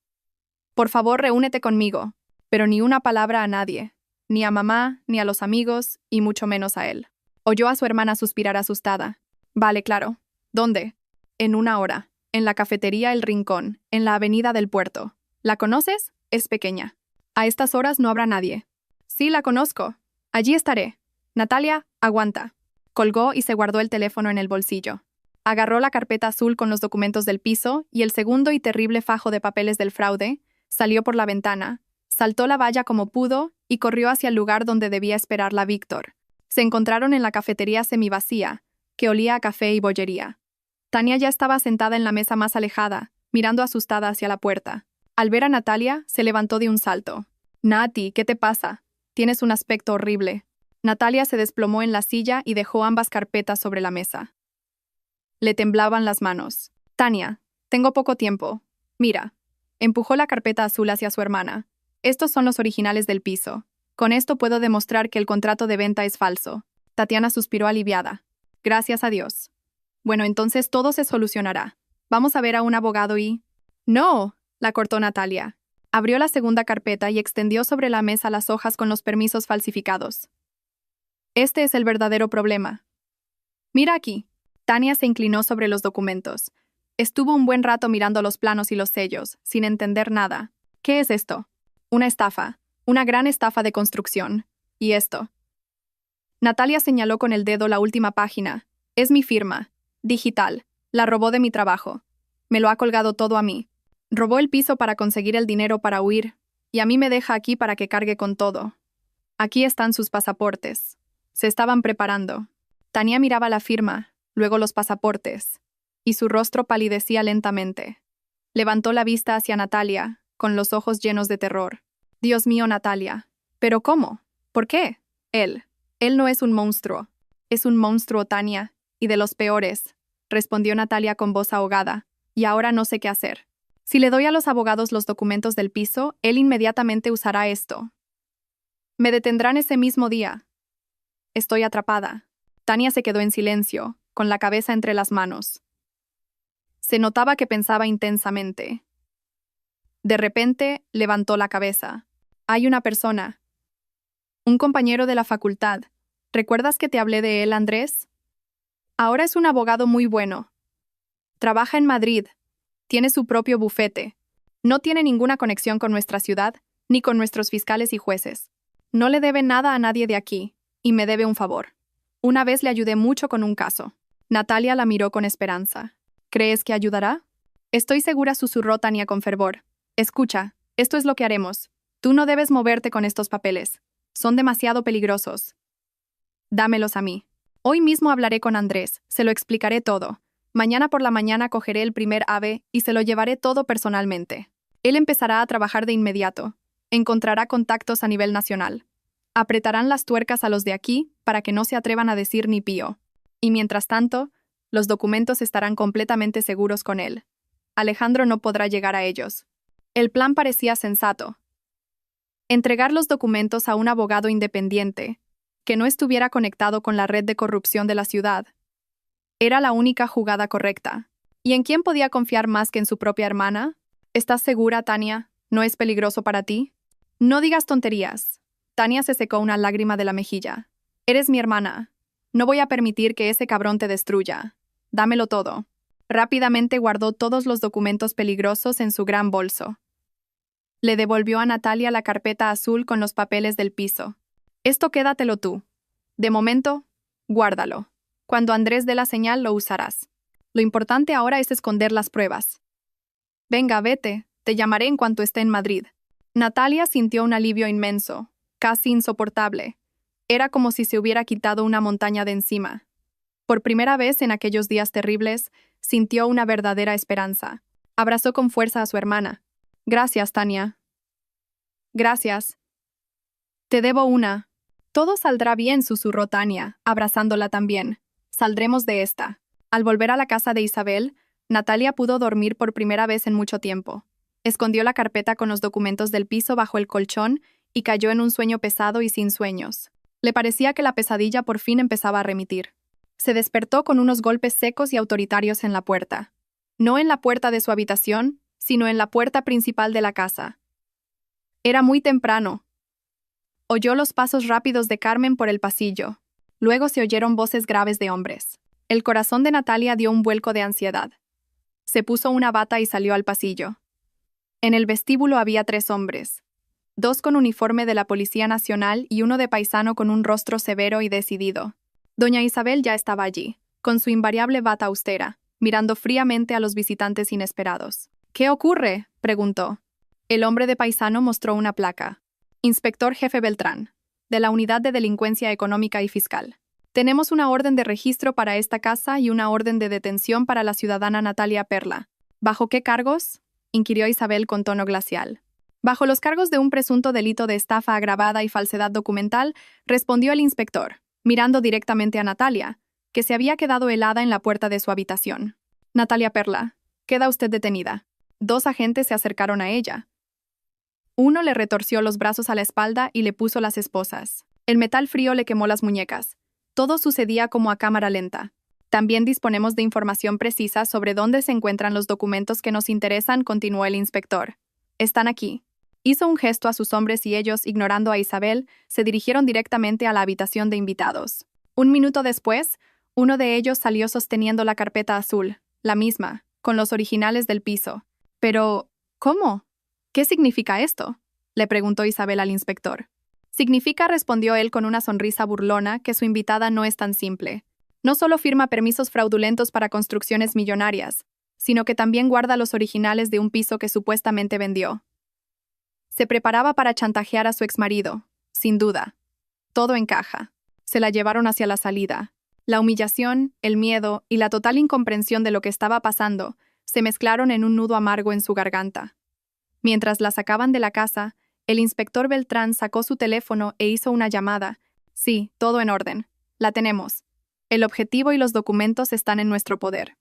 Por favor, reúnete conmigo, pero ni una palabra a nadie, ni a mamá, ni a los amigos, y mucho menos a él. Oyó a su hermana suspirar asustada. Vale, claro. ¿Dónde? En 1 hora. En la cafetería El Rincón, en la avenida del Puerto. ¿La conoces? Es pequeña. A estas horas no habrá nadie. Sí, la conozco. Allí estaré. Natalia, aguanta. Colgó y se guardó el teléfono en el bolsillo. Agarró la carpeta azul con los documentos del piso y el segundo y terrible fajo de papeles del fraude, salió por la ventana, saltó la valla como pudo y corrió hacia el lugar donde debía esperarla Víctor. Se encontraron en la cafetería semivacía, que olía a café y bollería. Tania ya estaba sentada en la mesa más alejada, mirando asustada hacia la puerta. Al ver a Natalia, se levantó de un salto. Nati, ¿qué te pasa? Tienes un aspecto horrible. Natalia se desplomó en la silla y dejó ambas carpetas sobre la mesa. Le temblaban las manos. Tania, tengo poco tiempo. Mira. Empujó la carpeta azul hacia su hermana. Estos son los originales del piso. Con esto puedo demostrar que el contrato de venta es falso. Tatiana suspiró aliviada. Gracias a Dios. Bueno, entonces todo se solucionará. Vamos a ver a un abogado y... ¡No!, la cortó Natalia. Abrió la segunda carpeta y extendió sobre la mesa las hojas con los permisos falsificados. Este es el verdadero problema. Mira aquí. Tania se inclinó sobre los documentos. Estuvo un buen rato mirando los planos y los sellos, sin entender nada. ¿Qué es esto? Una estafa. Una gran estafa de construcción. ¿Y esto? Natalia señaló con el dedo la última página. Es mi firma. Digital. La robó de mi trabajo. Me lo ha colgado todo a mí. Robó el piso para conseguir el dinero para huir, y a mí me deja aquí para que cargue con todo. Aquí están sus pasaportes. Se estaban preparando. Tania miraba la firma, luego los pasaportes, y su rostro palidecía lentamente. Levantó la vista hacia Natalia, con los ojos llenos de terror. Dios mío, Natalia. ¿Pero cómo? ¿Por qué? Él no es un monstruo. Es un monstruo, Tania, y de los peores, respondió Natalia con voz ahogada, y ahora no sé qué hacer. Si le doy a los abogados los documentos del piso, él inmediatamente usará esto. Me detendrán ese mismo día. Estoy atrapada. Tania se quedó en silencio, con la cabeza entre las manos. Se notaba que pensaba intensamente. De repente, levantó la cabeza. Hay una persona. Un compañero de la facultad. ¿Recuerdas que te hablé de él, Andrés? Ahora es un abogado muy bueno. Trabaja en Madrid. Tiene su propio bufete. No tiene ninguna conexión con nuestra ciudad, ni con nuestros fiscales y jueces. No le debe nada a nadie de aquí, y me debe un favor. Una vez le ayudé mucho con un caso. Natalia la miró con esperanza. ¿Crees que ayudará? Estoy segura, susurró Tania con fervor. Escucha, esto es lo que haremos. Tú no debes moverte con estos papeles. Son demasiado peligrosos. Dámelos a mí. Hoy mismo hablaré con Andrés, se lo explicaré todo. Mañana por la mañana cogeré el primer AVE y se lo llevaré todo personalmente. Él empezará a trabajar de inmediato. Encontrará contactos a nivel nacional. Apretarán las tuercas a los de aquí para que no se atrevan a decir ni pío. Y mientras tanto, los documentos estarán completamente seguros con él. Alejandro no podrá llegar a ellos. El plan parecía sensato. Entregar los documentos a un abogado independiente, que no estuviera conectado con la red de corrupción de la ciudad, era la única jugada correcta. ¿Y en quién podía confiar más que en su propia hermana? ¿Estás segura, Tania? ¿No es peligroso para ti? No digas tonterías. Tania se secó una lágrima de la mejilla. Eres mi hermana. No voy a permitir que ese cabrón te destruya. Dámelo todo. Rápidamente guardó todos los documentos peligrosos en su gran bolso. Le devolvió a Natalia la carpeta azul con los papeles del piso. Esto quédatelo tú. De momento, guárdalo. Cuando Andrés dé la señal lo usarás. Lo importante ahora es esconder las pruebas. Venga, vete. Te llamaré en cuanto esté en Madrid. Natalia sintió un alivio inmenso, casi insoportable. Era como si se hubiera quitado una montaña de encima. Por primera vez en aquellos días terribles, sintió una verdadera esperanza. Abrazó con fuerza a su hermana. Gracias, Tania. Gracias. Te debo una. Todo saldrá bien, susurró Tania, abrazándola también. Saldremos de esta. Al volver a la casa de Isabel, Natalia pudo dormir por primera vez en mucho tiempo. Escondió la carpeta con los documentos del piso bajo el colchón y cayó en un sueño pesado y sin sueños. Le parecía que la pesadilla por fin empezaba a remitir. Se despertó con unos golpes secos y autoritarios en la puerta. No en la puerta de su habitación, sino en la puerta principal de la casa. Era muy temprano. Oyó los pasos rápidos de Carmen por el pasillo. Luego se oyeron voces graves de hombres. El corazón de Natalia dio un vuelco de ansiedad. Se puso una bata y salió al pasillo. En el vestíbulo había 3 hombres. 2 con uniforme de la Policía Nacional y uno de paisano con un rostro severo y decidido. Doña Isabel ya estaba allí, con su invariable bata austera, mirando fríamente a los visitantes inesperados. ¿Qué ocurre?, preguntó. El hombre de paisano mostró una placa. Inspector Jefe Beltrán, de la Unidad de Delincuencia Económica y Fiscal. Tenemos una orden de registro para esta casa y una orden de detención para la ciudadana Natalia Perla. ¿Bajo qué cargos?, inquirió Isabel con tono glacial. Bajo los cargos de un presunto delito de estafa agravada y falsedad documental, respondió el inspector, mirando directamente a Natalia, que se había quedado helada en la puerta de su habitación. Natalia Perla, queda usted detenida. 2 agentes se acercaron a ella. Uno le retorció los brazos a la espalda y le puso las esposas. El metal frío le quemó las muñecas. Todo sucedía como a cámara lenta. También disponemos de información precisa sobre dónde se encuentran los documentos que nos interesan, continuó el inspector. Están aquí. Hizo un gesto a sus hombres y ellos, ignorando a Isabel, se dirigieron directamente a la habitación de invitados. 1 minuto después, uno de ellos salió sosteniendo la carpeta azul, la misma, con los originales del piso. Pero, ¿cómo? ¿Qué significa esto?, le preguntó Isabel al inspector. Significa, respondió él con una sonrisa burlona, que su invitada no es tan simple. No solo firma permisos fraudulentos para construcciones millonarias, sino que también guarda los originales de un piso que supuestamente vendió. Se preparaba para chantajear a su exmarido, sin duda. Todo encaja. Se la llevaron hacia la salida. La humillación, el miedo y la total incomprensión de lo que estaba pasando se mezclaron en un nudo amargo en su garganta. Mientras la sacaban de la casa, el inspector Beltrán sacó su teléfono e hizo una llamada. Sí, todo en orden. La tenemos. El objetivo y los documentos están en nuestro poder.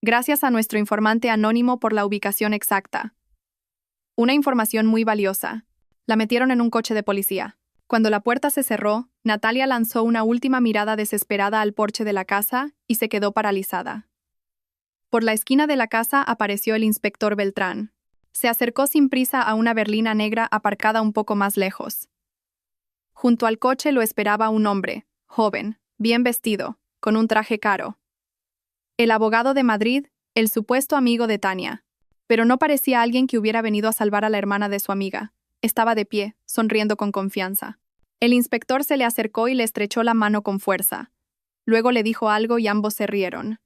Gracias a nuestro informante anónimo por la ubicación exacta. Una información muy valiosa. La metieron en un coche de policía. Cuando la puerta se cerró, Natalia lanzó una última mirada desesperada al porche de la casa y se quedó paralizada. Por la esquina de la casa apareció el inspector Beltrán. Se acercó sin prisa a una berlina negra aparcada un poco más lejos. Junto al coche lo esperaba un hombre, joven, bien vestido, con un traje caro. El abogado de Madrid, el supuesto amigo de Tania. Pero no parecía alguien que hubiera venido a salvar a la hermana de su amiga. Estaba de pie, sonriendo con confianza. El inspector se le acercó y le estrechó la mano con fuerza. Luego le dijo algo y ambos se rieron.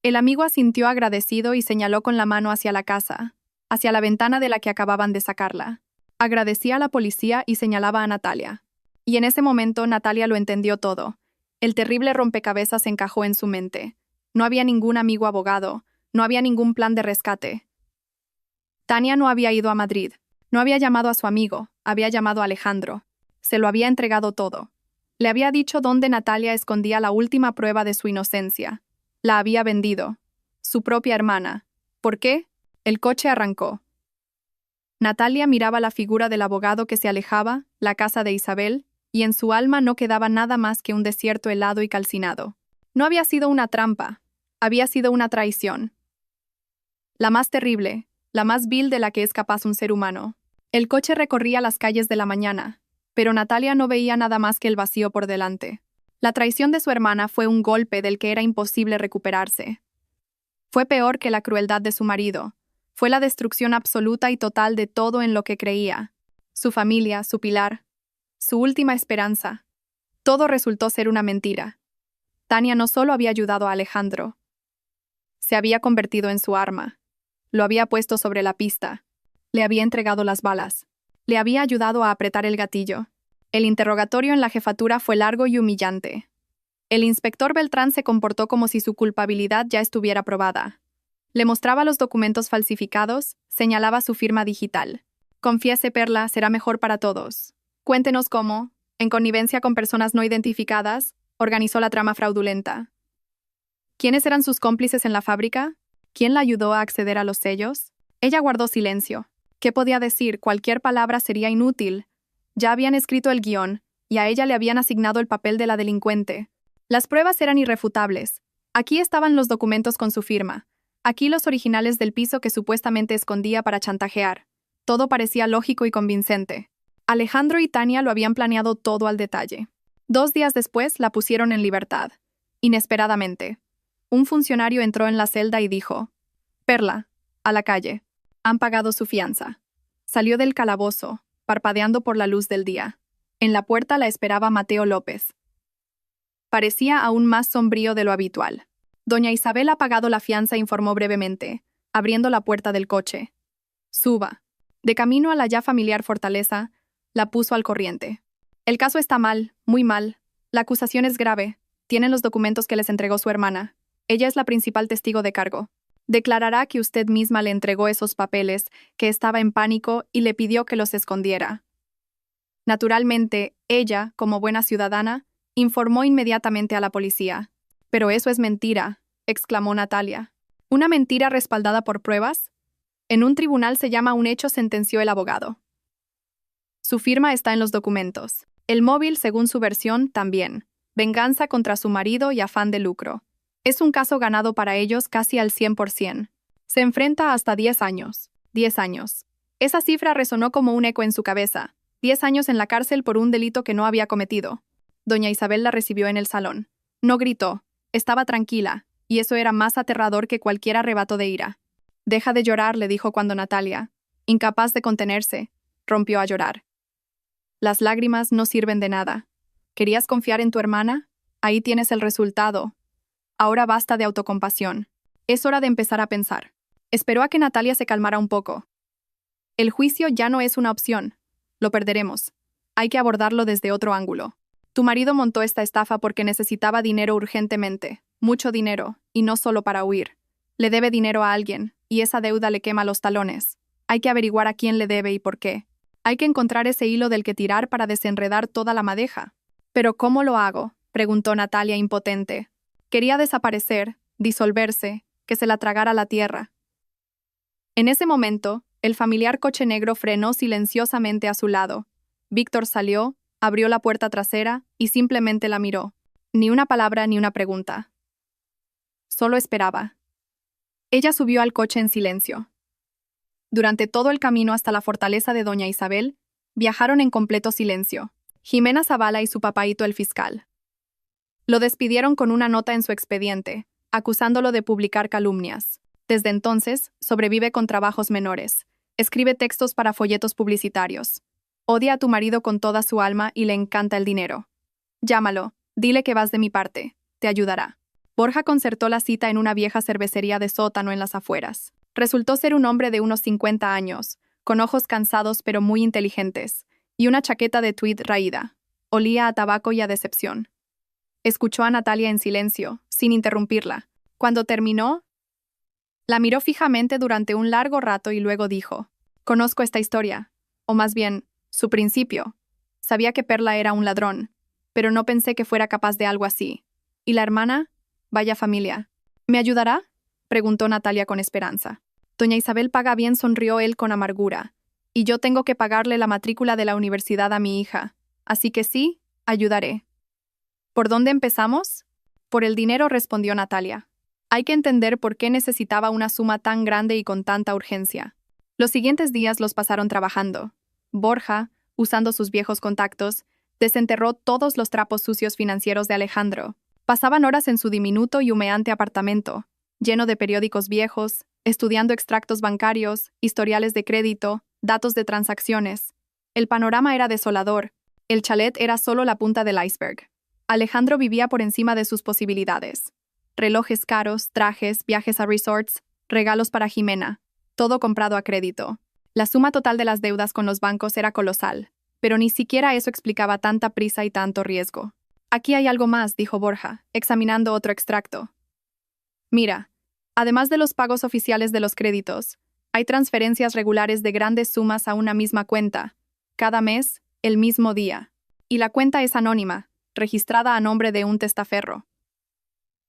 El amigo asintió agradecido y señaló con la mano hacia la casa, hacia la ventana de la que acababan de sacarla. Agradecía a la policía y señalaba a Natalia. Y en ese momento Natalia lo entendió todo. El terrible rompecabezas encajó en su mente. No había ningún amigo abogado, no había ningún plan de rescate. Tania no había ido a Madrid, no había llamado a su amigo, había llamado a Alejandro. Se lo había entregado todo. Le había dicho dónde Natalia escondía la última prueba de su inocencia. La había vendido. Su propia hermana. ¿Por qué? El coche arrancó. Natalia miraba la figura del abogado que se alejaba, la casa de Isabel, y en su alma no quedaba nada más que un desierto helado y calcinado. No había sido una trampa, había sido una traición. La más terrible, la más vil de la que es capaz un ser humano. El coche recorría las calles de la mañana, pero Natalia no veía nada más que el vacío por delante. La traición de su hermana fue un golpe del que era imposible recuperarse. Fue peor que la crueldad de su marido. Fue la destrucción absoluta y total de todo en lo que creía. Su familia, su pilar, su última esperanza. Todo resultó ser una mentira. Tania no solo había ayudado a Alejandro, se había convertido en su arma. Lo había puesto sobre la pista. Le había entregado las balas. Le había ayudado a apretar el gatillo. El interrogatorio en la jefatura fue largo y humillante. El inspector Beltrán se comportó como si su culpabilidad ya estuviera probada. Le mostraba los documentos falsificados, señalaba su firma digital. Confiese, Perla, será mejor para todos. Cuéntenos cómo, en connivencia con personas no identificadas, organizó la trama fraudulenta. ¿Quiénes eran sus cómplices en la fábrica? ¿Quién la ayudó a acceder a los sellos? Ella guardó silencio. ¿Qué podía decir? Cualquier palabra sería inútil. Ya habían escrito el guión, y a ella le habían asignado el papel de la delincuente. Las pruebas eran irrefutables. Aquí estaban los documentos con su firma. Aquí los originales del piso que supuestamente escondía para chantajear. Todo parecía lógico y convincente. Alejandro y Tania lo habían planeado todo al detalle. 2 días después la pusieron en libertad. Inesperadamente. Un funcionario entró en la celda y dijo: «Perla, a la calle. Han pagado su fianza». Salió del calabozo, parpadeando por la luz del día. En la puerta la esperaba Mateo López. Parecía aún más sombrío de lo habitual. Doña Isabel ha pagado la fianza, informó brevemente, abriendo la puerta del coche. «Suba». De camino a la ya familiar fortaleza, la puso al corriente. «El caso está mal, muy mal. La acusación es grave. Tienen los documentos que les entregó su hermana. Ella es la principal testigo de cargo. Declarará que usted misma le entregó esos papeles, que estaba en pánico y le pidió que los escondiera». Naturalmente, ella, como buena ciudadana, informó inmediatamente a la policía. «Pero eso es mentira», exclamó Natalia. «¿Una mentira respaldada por pruebas? En un tribunal se llama un hecho», sentenció el abogado. «Su firma está en los documentos. El móvil, según su versión, también. Venganza contra su marido y afán de lucro. Es un caso ganado para ellos casi al 100%. Se enfrenta hasta 10 años. 10 años. Esa cifra resonó como un eco en su cabeza. 10 años en la cárcel por un delito que no había cometido. Doña Isabel la recibió en el salón. No gritó. Estaba tranquila, y eso era más aterrador que cualquier arrebato de ira. «Deja de llorar», le dijo cuando Natalia, incapaz de contenerse, rompió a llorar. «Las lágrimas no sirven de nada. ¿Querías confiar en tu hermana? Ahí tienes el resultado. Ahora basta de autocompasión. Es hora de empezar a pensar». Esperó a que Natalia se calmara un poco. «El juicio ya no es una opción. Lo perderemos. Hay que abordarlo desde otro ángulo. Tu marido montó esta estafa porque necesitaba dinero urgentemente, mucho dinero, y no solo para huir. Le debe dinero a alguien, y esa deuda le quema los talones. Hay que averiguar a quién le debe y por qué. Hay que encontrar ese hilo del que tirar para desenredar toda la madeja». «¿Pero cómo lo hago?», preguntó Natalia impotente. Quería desaparecer, disolverse, que se la tragara la tierra. En ese momento, el familiar coche negro frenó silenciosamente a su lado. Víctor salió, abrió la puerta trasera y simplemente la miró. Ni una palabra ni una pregunta. Solo esperaba. Ella subió al coche en silencio. Durante todo el camino hasta la fortaleza de Doña Isabel, viajaron en completo silencio. Jimena Zavala y su papaíto el fiscal. Lo despidieron con una nota en su expediente, acusándolo de publicar calumnias. Desde entonces, sobrevive con trabajos menores. Escribe textos para folletos publicitarios. Odia a tu marido con toda su alma y le encanta el dinero. Llámalo, dile que vas de mi parte, te ayudará. Borja concertó la cita en una vieja cervecería de sótano en las afueras. Resultó ser un hombre de unos 50 años, con ojos cansados pero muy inteligentes, y una chaqueta de tweed raída. Olía a tabaco y a decepción. Escuchó a Natalia en silencio, sin interrumpirla. Cuando terminó, la miró fijamente durante un largo rato y luego dijo: «Conozco esta historia, o más bien, su principio. Sabía que Perla era un ladrón, pero no pensé que fuera capaz de algo así. ¿Y la hermana? Vaya familia. ¿Me ayudará?», preguntó Natalia con esperanza. «Doña Isabel paga bien», sonrió él con amargura. «Y yo tengo que pagarle la matrícula de la universidad a mi hija. Así que sí, ayudaré». «¿Por dónde empezamos?». «Por el dinero», respondió Natalia. Hay que entender por qué necesitaba una suma tan grande y con tanta urgencia. Los siguientes días los pasaron trabajando. Borja, usando sus viejos contactos, desenterró todos los trapos sucios financieros de Alejandro. Pasaban horas en su diminuto y humeante apartamento, lleno de periódicos viejos, estudiando extractos bancarios, historiales de crédito, datos de transacciones. El panorama era desolador. El chalet era solo la punta del iceberg. Alejandro vivía por encima de sus posibilidades. Relojes caros, trajes, viajes a resorts, regalos para Jimena, todo comprado a crédito. La suma total de las deudas con los bancos era colosal, pero ni siquiera eso explicaba tanta prisa y tanto riesgo. «Aquí hay algo más», dijo Borja, examinando otro extracto. «Mira, además de los pagos oficiales de los créditos, hay transferencias regulares de grandes sumas a una misma cuenta, cada mes, el mismo día. Y la cuenta es anónima, registrada a nombre de un testaferro.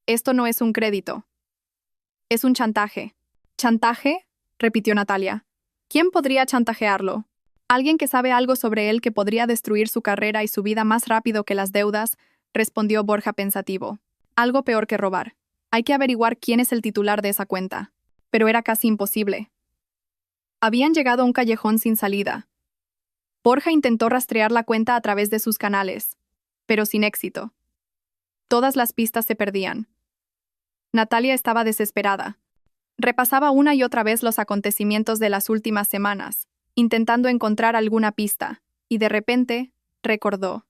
Esto no es un crédito. Es un chantaje». «¿Chantaje?», repitió Natalia. «¿Quién podría chantajearlo?». «Alguien que sabe algo sobre él que podría destruir su carrera y su vida más rápido que las deudas», respondió Borja pensativo. «Algo peor que robar. Hay que averiguar quién es el titular de esa cuenta». Pero era casi imposible. Habían llegado a un callejón sin salida. Borja intentó rastrear la cuenta a través de sus canales, pero sin éxito. Todas las pistas se perdían. Natalia estaba desesperada. Repasaba una y otra vez los acontecimientos de las últimas semanas, intentando encontrar alguna pista, y de repente recordó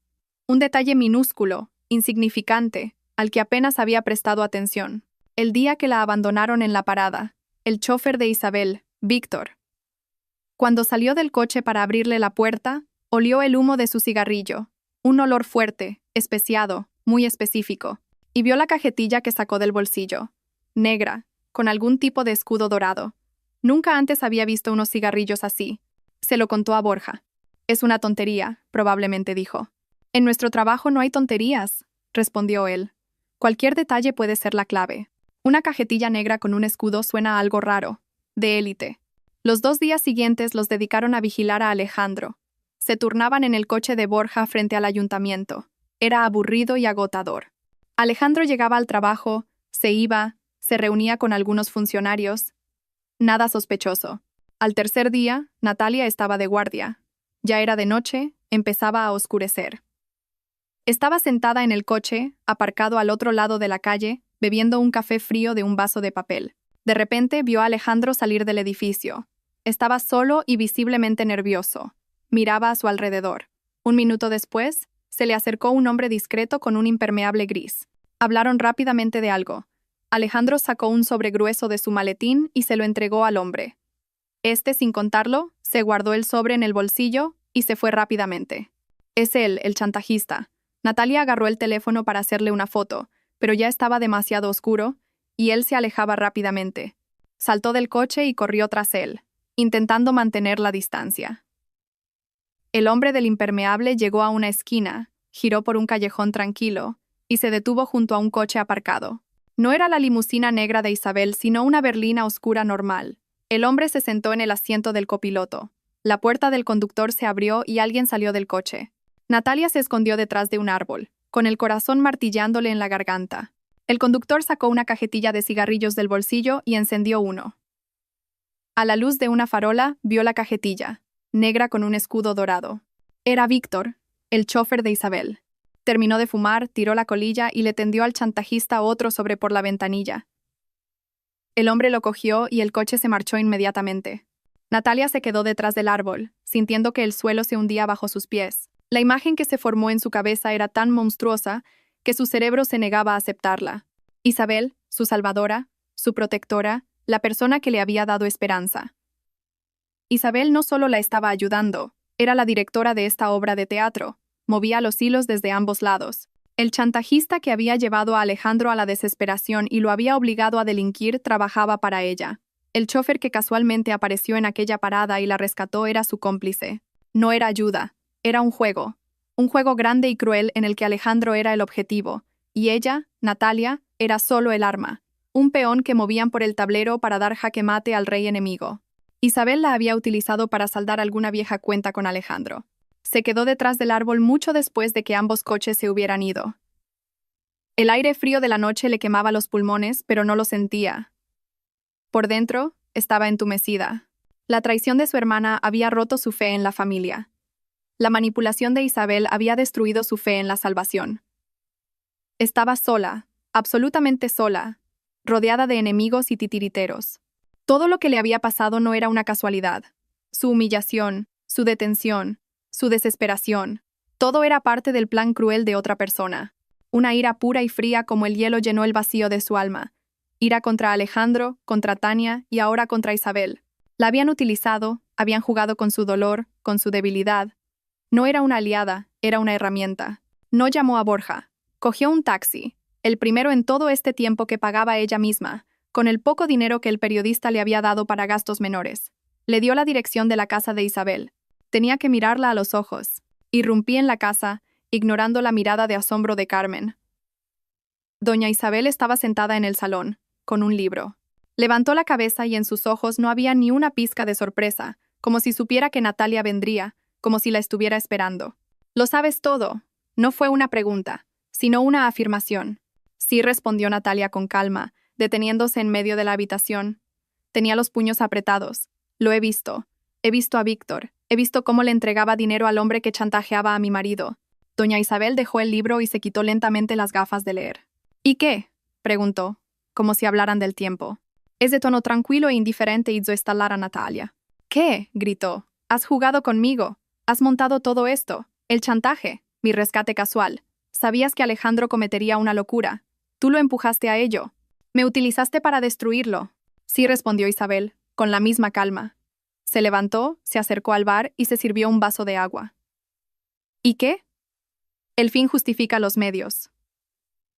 un detalle minúsculo, insignificante, al que apenas había prestado atención. El día que la abandonaron en la parada, el chofer de Isabel, Víctor. Cuando salió del coche para abrirle la puerta, olió el humo de su cigarrillo, un olor fuerte, especiado, muy específico, y vio la cajetilla que sacó del bolsillo, negra, con algún tipo de escudo dorado. Nunca antes había visto unos cigarrillos así. Se lo contó a Borja. «Es una tontería», probablemente dijo. «En nuestro trabajo no hay tonterías», respondió él. «Cualquier detalle puede ser la clave. Una cajetilla negra con un escudo suena a algo raro, de élite». Los 2 días siguientes los dedicaron a vigilar a Alejandro. Se turnaban en el coche de Borja frente al ayuntamiento. Era aburrido y agotador. Alejandro llegaba al trabajo, se iba, se reunía con algunos funcionarios. Nada sospechoso. Al tercer día, Natalia estaba de guardia. Ya era de noche, empezaba a oscurecer. Estaba sentada en el coche, aparcado al otro lado de la calle, bebiendo un café frío de un vaso de papel. De repente vio a Alejandro salir del edificio. Estaba solo y visiblemente nervioso. Miraba a su alrededor. Un minuto después, se le acercó un hombre discreto con un impermeable gris. Hablaron rápidamente de algo. Alejandro sacó un sobre grueso de su maletín y se lo entregó al hombre. Este, sin contarlo, se guardó el sobre en el bolsillo y se fue rápidamente. «Es él, el chantajista». Natalia agarró el teléfono para hacerle una foto, pero ya estaba demasiado oscuro, y él se alejaba rápidamente. Saltó del coche y corrió tras él, intentando mantener la distancia. El hombre del impermeable llegó a una esquina, giró por un callejón tranquilo, y se detuvo junto a un coche aparcado. No era la limusina negra de Isabel, sino una berlina oscura normal. El hombre se sentó en el asiento del copiloto. La puerta del conductor se abrió y alguien salió del coche. Natalia se escondió detrás de un árbol, con el corazón martillándole en la garganta. El conductor sacó una cajetilla de cigarrillos del bolsillo y encendió uno. A la luz de una farola, vio la cajetilla, negra con un escudo dorado. Era Víctor, el chofer de Isabel. Terminó de fumar, tiró la colilla y le tendió al chantajista otro sobre por la ventanilla. El hombre lo cogió y el coche se marchó inmediatamente. Natalia se quedó detrás del árbol, sintiendo que el suelo se hundía bajo sus pies. La imagen que se formó en su cabeza era tan monstruosa que su cerebro se negaba a aceptarla. Isabel, su salvadora, su protectora, la persona que le había dado esperanza. Isabel no solo la estaba ayudando, era la directora de esta obra de teatro, movía los hilos desde ambos lados. El chantajista que había llevado a Alejandro a la desesperación y lo había obligado a delinquir trabajaba para ella. El chofer que casualmente apareció en aquella parada y la rescató era su cómplice. No era ayuda, era un juego. Un juego grande y cruel en el que Alejandro era el objetivo, y ella, Natalia, era solo el arma. Un peón que movían por el tablero para dar jaque mate al rey enemigo. Isabel la había utilizado para saldar alguna vieja cuenta con Alejandro. Se quedó detrás del árbol mucho después de que ambos coches se hubieran ido. El aire frío de la noche le quemaba los pulmones, pero no lo sentía. Por dentro, estaba entumecida. La traición de su hermana había roto su fe en la familia. La manipulación de Isabel había destruido su fe en la salvación. Estaba sola, absolutamente sola, rodeada de enemigos y titiriteros. Todo lo que le había pasado no era una casualidad. Su humillación, su detención, su desesperación, todo era parte del plan cruel de otra persona. Una ira pura y fría como el hielo llenó el vacío de su alma. Ira contra Alejandro, contra Tania y ahora contra Isabel. La habían utilizado, habían jugado con su dolor, con su debilidad. No era una aliada, era una herramienta. No llamó a Borja. Cogió un taxi, el primero en todo este tiempo que pagaba ella misma, con el poco dinero que el periodista le había dado para gastos menores. Le dio la dirección de la casa de Isabel. Tenía que mirarla a los ojos. Irrumpí en la casa, ignorando la mirada de asombro de Carmen. Doña Isabel estaba sentada en el salón, con un libro. Levantó la cabeza y en sus ojos no había ni una pizca de sorpresa, como si supiera que Natalia vendría, como si la estuviera esperando. «Lo sabes todo». No fue una pregunta, sino una afirmación. Sí, respondió Natalia con calma, deteniéndose en medio de la habitación. Tenía los puños apretados. Lo he visto. He visto a Víctor. He visto cómo le entregaba dinero al hombre que chantajeaba a mi marido. Doña Isabel dejó el libro y se quitó lentamente las gafas de leer. ¿Y qué?, preguntó, como si hablaran del tiempo. Es de tono tranquilo e indiferente hizo estallar a Natalia. ¿Qué?, gritó. Has jugado conmigo. Has montado todo esto. El chantaje. Mi rescate casual. Sabías que Alejandro cometería una locura. Tú lo empujaste a ello. Me utilizaste para destruirlo. Sí, respondió Isabel, con la misma calma. Se levantó, se acercó al bar y se sirvió un vaso de agua. ¿Y qué? El fin justifica los medios.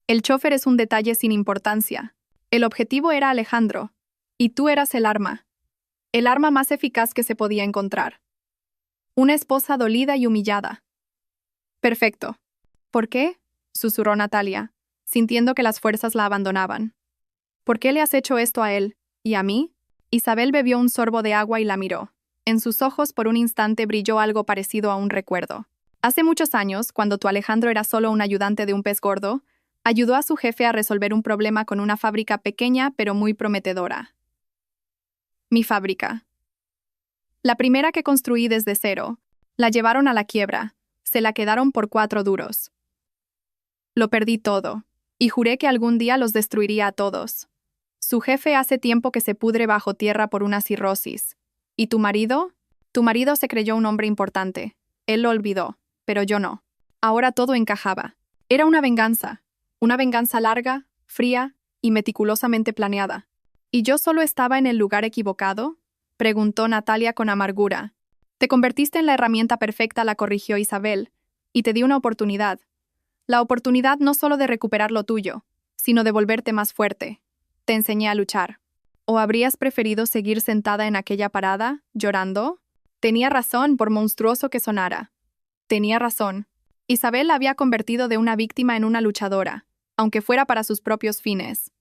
El chofer es un detalle sin importancia. El objetivo era Alejandro. Y tú eras el arma. El arma más eficaz que se podía encontrar. Una esposa dolida y humillada. Perfecto. ¿Por qué?, susurró Natalia, sintiendo que las fuerzas la abandonaban. ¿Por qué le has hecho esto a él? ¿Y a mí? Isabel bebió un sorbo de agua y la miró. En sus ojos por un instante brilló algo parecido a un recuerdo. Hace muchos años, cuando tu Alejandro era solo un ayudante de un pez gordo, ayudó a su jefe a resolver un problema con una fábrica pequeña pero muy prometedora. Mi fábrica. La primera que construí desde cero. La llevaron a la quiebra. Se la quedaron por 4 duros. Lo perdí todo, y juré que algún día los destruiría a todos. Su jefe hace tiempo que se pudre bajo tierra por una cirrosis. ¿Y tu marido? Tu marido se creyó un hombre importante. Él lo olvidó, pero yo no. Ahora todo encajaba. Era una venganza larga, fría y meticulosamente planeada. ¿Y yo solo estaba en el lugar equivocado?, preguntó Natalia con amargura. Te convertiste en la herramienta perfecta, la corrigió Isabel, y te di una oportunidad. La oportunidad no solo de recuperar lo tuyo, sino de volverte más fuerte. Te enseñé a luchar. ¿O habrías preferido seguir sentada en aquella parada, llorando? Tenía razón, por monstruoso que sonara. Tenía razón. Isabel la había convertido de una víctima en una luchadora, aunque fuera para sus propios fines.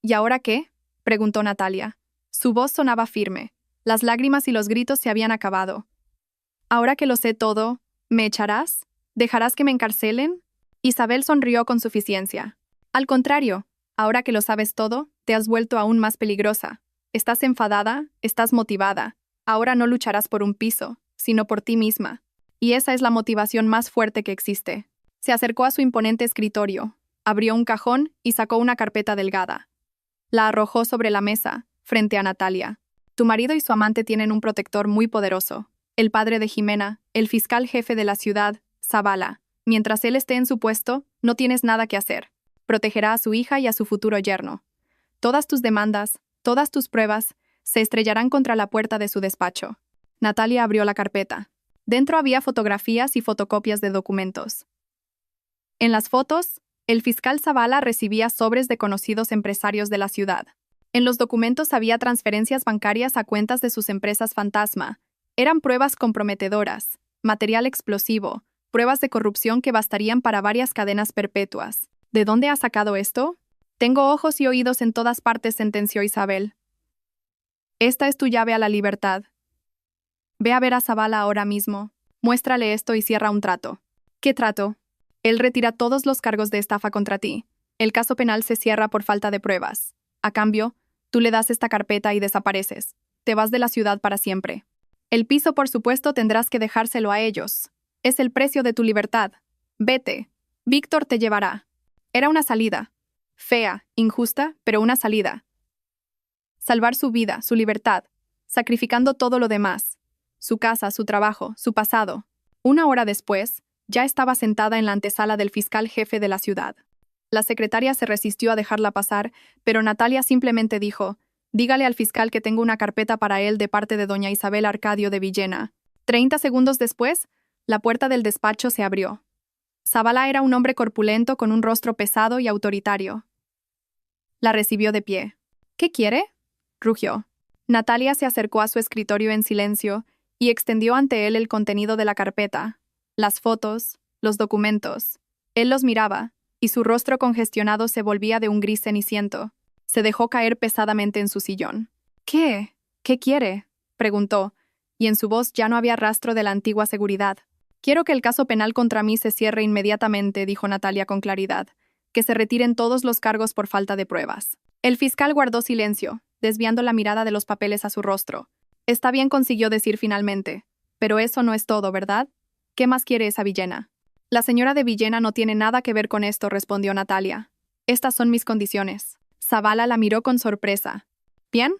¿Y ahora qué?, preguntó Natalia. Su voz sonaba firme. Las lágrimas y los gritos se habían acabado. Ahora que lo sé todo, ¿me echarás? ¿Dejarás que me encarcelen? Isabel sonrió con suficiencia. Al contrario, ahora que lo sabes todo, te has vuelto aún más peligrosa. Estás enfadada, estás motivada. Ahora no lucharás por un piso, sino por ti misma. Y esa es la motivación más fuerte que existe. Se acercó a su imponente escritorio, abrió un cajón y sacó una carpeta delgada. La arrojó sobre la mesa, frente a Natalia. Tu marido y su amante tienen un protector muy poderoso. El padre de Jimena, el fiscal jefe de la ciudad, Zavala. Mientras él esté en su puesto, no tienes nada que hacer. Protegerá a su hija y a su futuro yerno. Todas tus demandas, todas tus pruebas, se estrellarán contra la puerta de su despacho. Natalia abrió la carpeta. Dentro había fotografías y fotocopias de documentos. En las fotos, El fiscal Zavala recibía sobres de conocidos empresarios de la ciudad. En los documentos había transferencias bancarias a cuentas de sus empresas fantasma. Eran pruebas comprometedoras, material explosivo, pruebas de corrupción que bastarían para varias cadenas perpetuas. ¿De dónde ha sacado esto? Tengo ojos y oídos en todas partes, sentenció Isabel. Esta es tu llave a la libertad. Ve a ver a Zavala ahora mismo. Muéstrale esto y cierra un trato. ¿Qué trato? Él retira todos los cargos de estafa contra ti. El caso penal se cierra por falta de pruebas. A cambio, tú le das esta carpeta y desapareces. Te vas de la ciudad para siempre. El piso, por supuesto, tendrás que dejárselo a ellos. Es el precio de tu libertad. Vete. Víctor te llevará. Era una salida. Fea, injusta, pero una salida. Salvar su vida, su libertad, sacrificando todo lo demás. Su casa, su trabajo, su pasado. Una hora después, ya estaba sentada en la antesala del fiscal jefe de la ciudad. La secretaria se resistió a dejarla pasar, pero Natalia simplemente dijo: «Dígale al fiscal que tengo una carpeta para él de parte de doña Isabel Arcadio de Villena». 30 segundos después, la puerta del despacho se abrió. Zavala era un hombre corpulento con un rostro pesado y autoritario. La recibió de pie. «¿Qué quiere?», rugió. Natalia se acercó a su escritorio en silencio y extendió ante él el contenido de la carpeta, las fotos, los documentos. Él los miraba, y su rostro congestionado se volvía de un gris ceniciento. Se dejó caer pesadamente en su sillón. «¿Qué? ¿Qué quiere?», preguntó, y en su voz ya no había rastro de la antigua seguridad. «Quiero que el caso penal contra mí se cierre inmediatamente», dijo Natalia con claridad. «Que se retiren todos los cargos por falta de pruebas». El fiscal guardó silencio, desviando la mirada de los papeles a su rostro. «Está bien», consiguió decir finalmente. «Pero eso no es todo, ¿verdad? ¿Qué más quiere esa Villena?». «La señora de Villena no tiene nada que ver con esto», respondió Natalia. «Estas son mis condiciones». Zavala la miró con sorpresa. «¿Bien?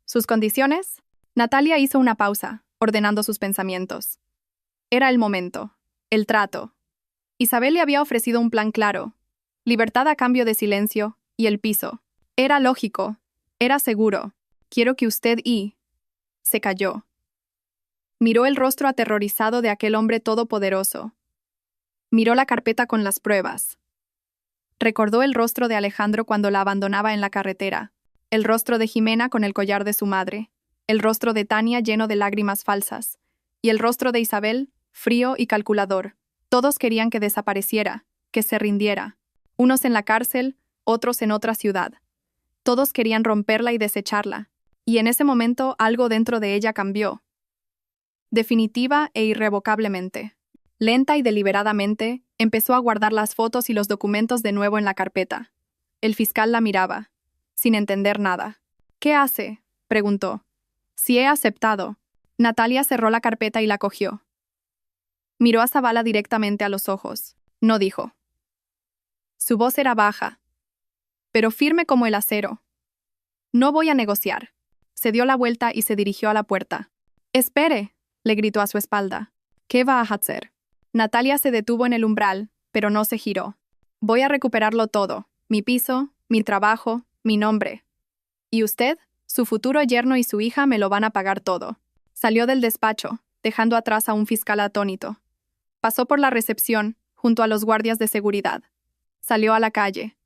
¿Sus condiciones?». Natalia hizo una pausa, ordenando sus pensamientos. Era el momento. El trato. Isabel le había ofrecido un plan claro. Libertad a cambio de silencio, y el piso. Era lógico. Era seguro. «Quiero que usted y...». Se calló. Miró el rostro aterrorizado de aquel hombre todopoderoso. Miró la carpeta con las pruebas. Recordó el rostro de Alejandro cuando la abandonaba en la carretera, el rostro de Jimena con el collar de su madre, el rostro de Tania lleno de lágrimas falsas, y el rostro de Isabel, frío y calculador. Todos querían que desapareciera, que se rindiera. Unos en la cárcel, otros en otra ciudad. Todos querían romperla y desecharla, y en ese momento algo dentro de ella cambió. Definitiva e irrevocablemente. Lenta y deliberadamente, empezó a guardar las fotos y los documentos de nuevo en la carpeta. El fiscal la miraba, sin entender nada. «¿Qué hace?», preguntó. «Si he aceptado». Natalia cerró la carpeta y la cogió. Miró a Zavala directamente a los ojos. No dijo. Su voz era baja, pero firme como el acero. «No voy a negociar». Se dio la vuelta y se dirigió a la puerta. «Espere», le gritó a su espalda. «¿Qué va a hacer?». Natalia se detuvo en el umbral, pero no se giró. «Voy a recuperarlo todo. Mi piso, mi trabajo, mi nombre. Y usted, su futuro yerno y su hija me lo van a pagar todo». Salió del despacho, dejando atrás a un fiscal atónito. Pasó por la recepción, junto a los guardias de seguridad. Salió a la calle.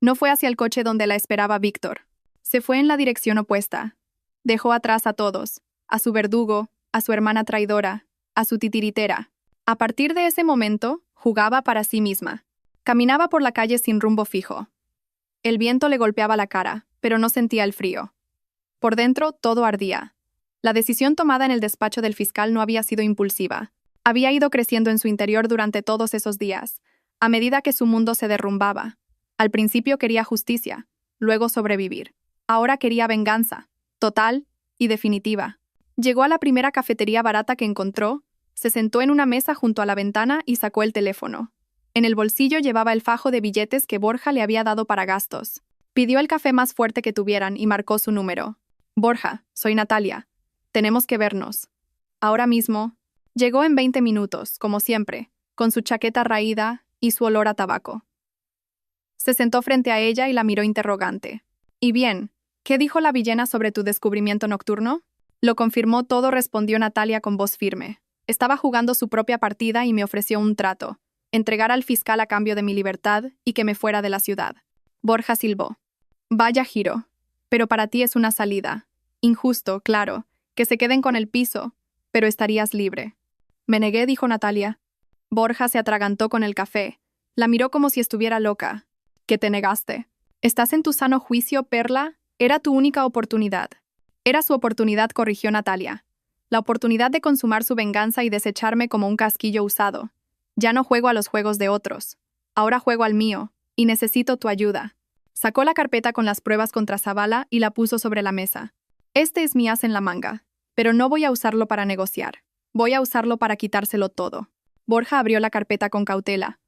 No fue hacia el coche donde la esperaba Víctor. Se fue en la dirección opuesta. Dejó atrás a todos, a su verdugo, a su hermana traidora, a su titiritera. A partir de ese momento, jugaba para sí misma. Caminaba por la calle sin rumbo fijo. El viento le golpeaba la cara, pero no sentía el frío. Por dentro, todo ardía. La decisión tomada en el despacho del fiscal no había sido impulsiva. Había ido creciendo en su interior durante todos esos días, a medida que su mundo se derrumbaba. Al principio quería justicia, luego sobrevivir. Ahora quería venganza, total y definitiva. Llegó a la primera cafetería barata que encontró, se sentó en una mesa junto a la ventana y sacó el teléfono. En el bolsillo llevaba el fajo de billetes que Borja le había dado para gastos. Pidió el café más fuerte que tuvieran y marcó su número. «Borja, soy Natalia. Tenemos que vernos. Ahora mismo». Llegó en 20 minutos, como siempre, con su chaqueta raída y su olor a tabaco. Se sentó frente a ella y la miró interrogante. «¿Y bien? ¿Qué dijo la Villena sobre tu descubrimiento nocturno?». «Lo confirmó todo», respondió Natalia con voz firme. «Estaba jugando su propia partida y me ofreció un trato. entregar al fiscal a cambio de mi libertad y que me fuera de la ciudad. Borja silbó. Vaya giro. Pero para ti es una salida. Injusto, claro, que se queden con el piso, pero estarías libre. Me negué, dijo Natalia. Borja se atragantó con el café. La miró como si estuviera loca. ¿Qué te negaste? ¿Estás en tu sano juicio, Perla? Era tu única oportunidad. Era su oportunidad, corrigió Natalia. La oportunidad de consumar su venganza y desecharme como un casquillo usado. Ya no juego a los juegos de otros. Ahora juego al mío, y necesito tu ayuda. Sacó la carpeta con las pruebas contra Zavala y la puso sobre la mesa. Este es mi as en la manga, pero no voy a usarlo para negociar. Voy a usarlo para quitárselo todo. Borja abrió la carpeta con cautela.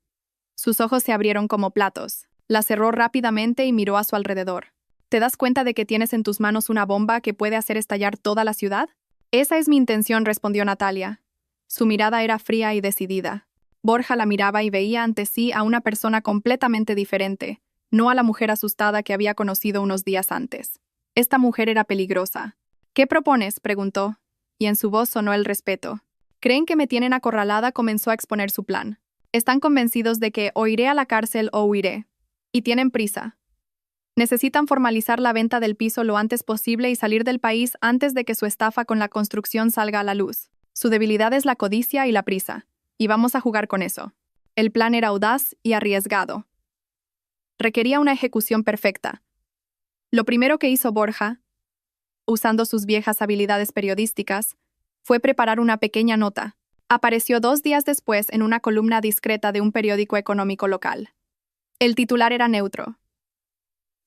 Sus ojos se abrieron como platos. La cerró rápidamente y miró a su alrededor. ¿Te das cuenta de que tienes en tus manos una bomba que puede hacer estallar toda la ciudad? Esa es mi intención, respondió Natalia. Su mirada era fría y decidida. Borja la miraba y veía ante sí a una persona completamente diferente, no a la mujer asustada que había conocido unos días antes. Esta mujer era peligrosa. ¿Qué propones?, preguntó, y en su voz sonó el respeto. ¿Creen que me tienen acorralada?, comenzó a exponer su plan. Están convencidos de que o iré a la cárcel o huiré. Y tienen prisa. Necesitan formalizar la venta del piso lo antes posible y salir del país antes de que su estafa con la construcción salga a la luz. Su debilidad es la codicia y la prisa. Y vamos a jugar con eso. El plan era audaz y arriesgado. Requería una ejecución perfecta. Lo primero que hizo Borja, usando sus viejas habilidades periodísticas, fue preparar una pequeña nota. Apareció 2 días después en una columna discreta de un periódico económico local. El titular era neutro.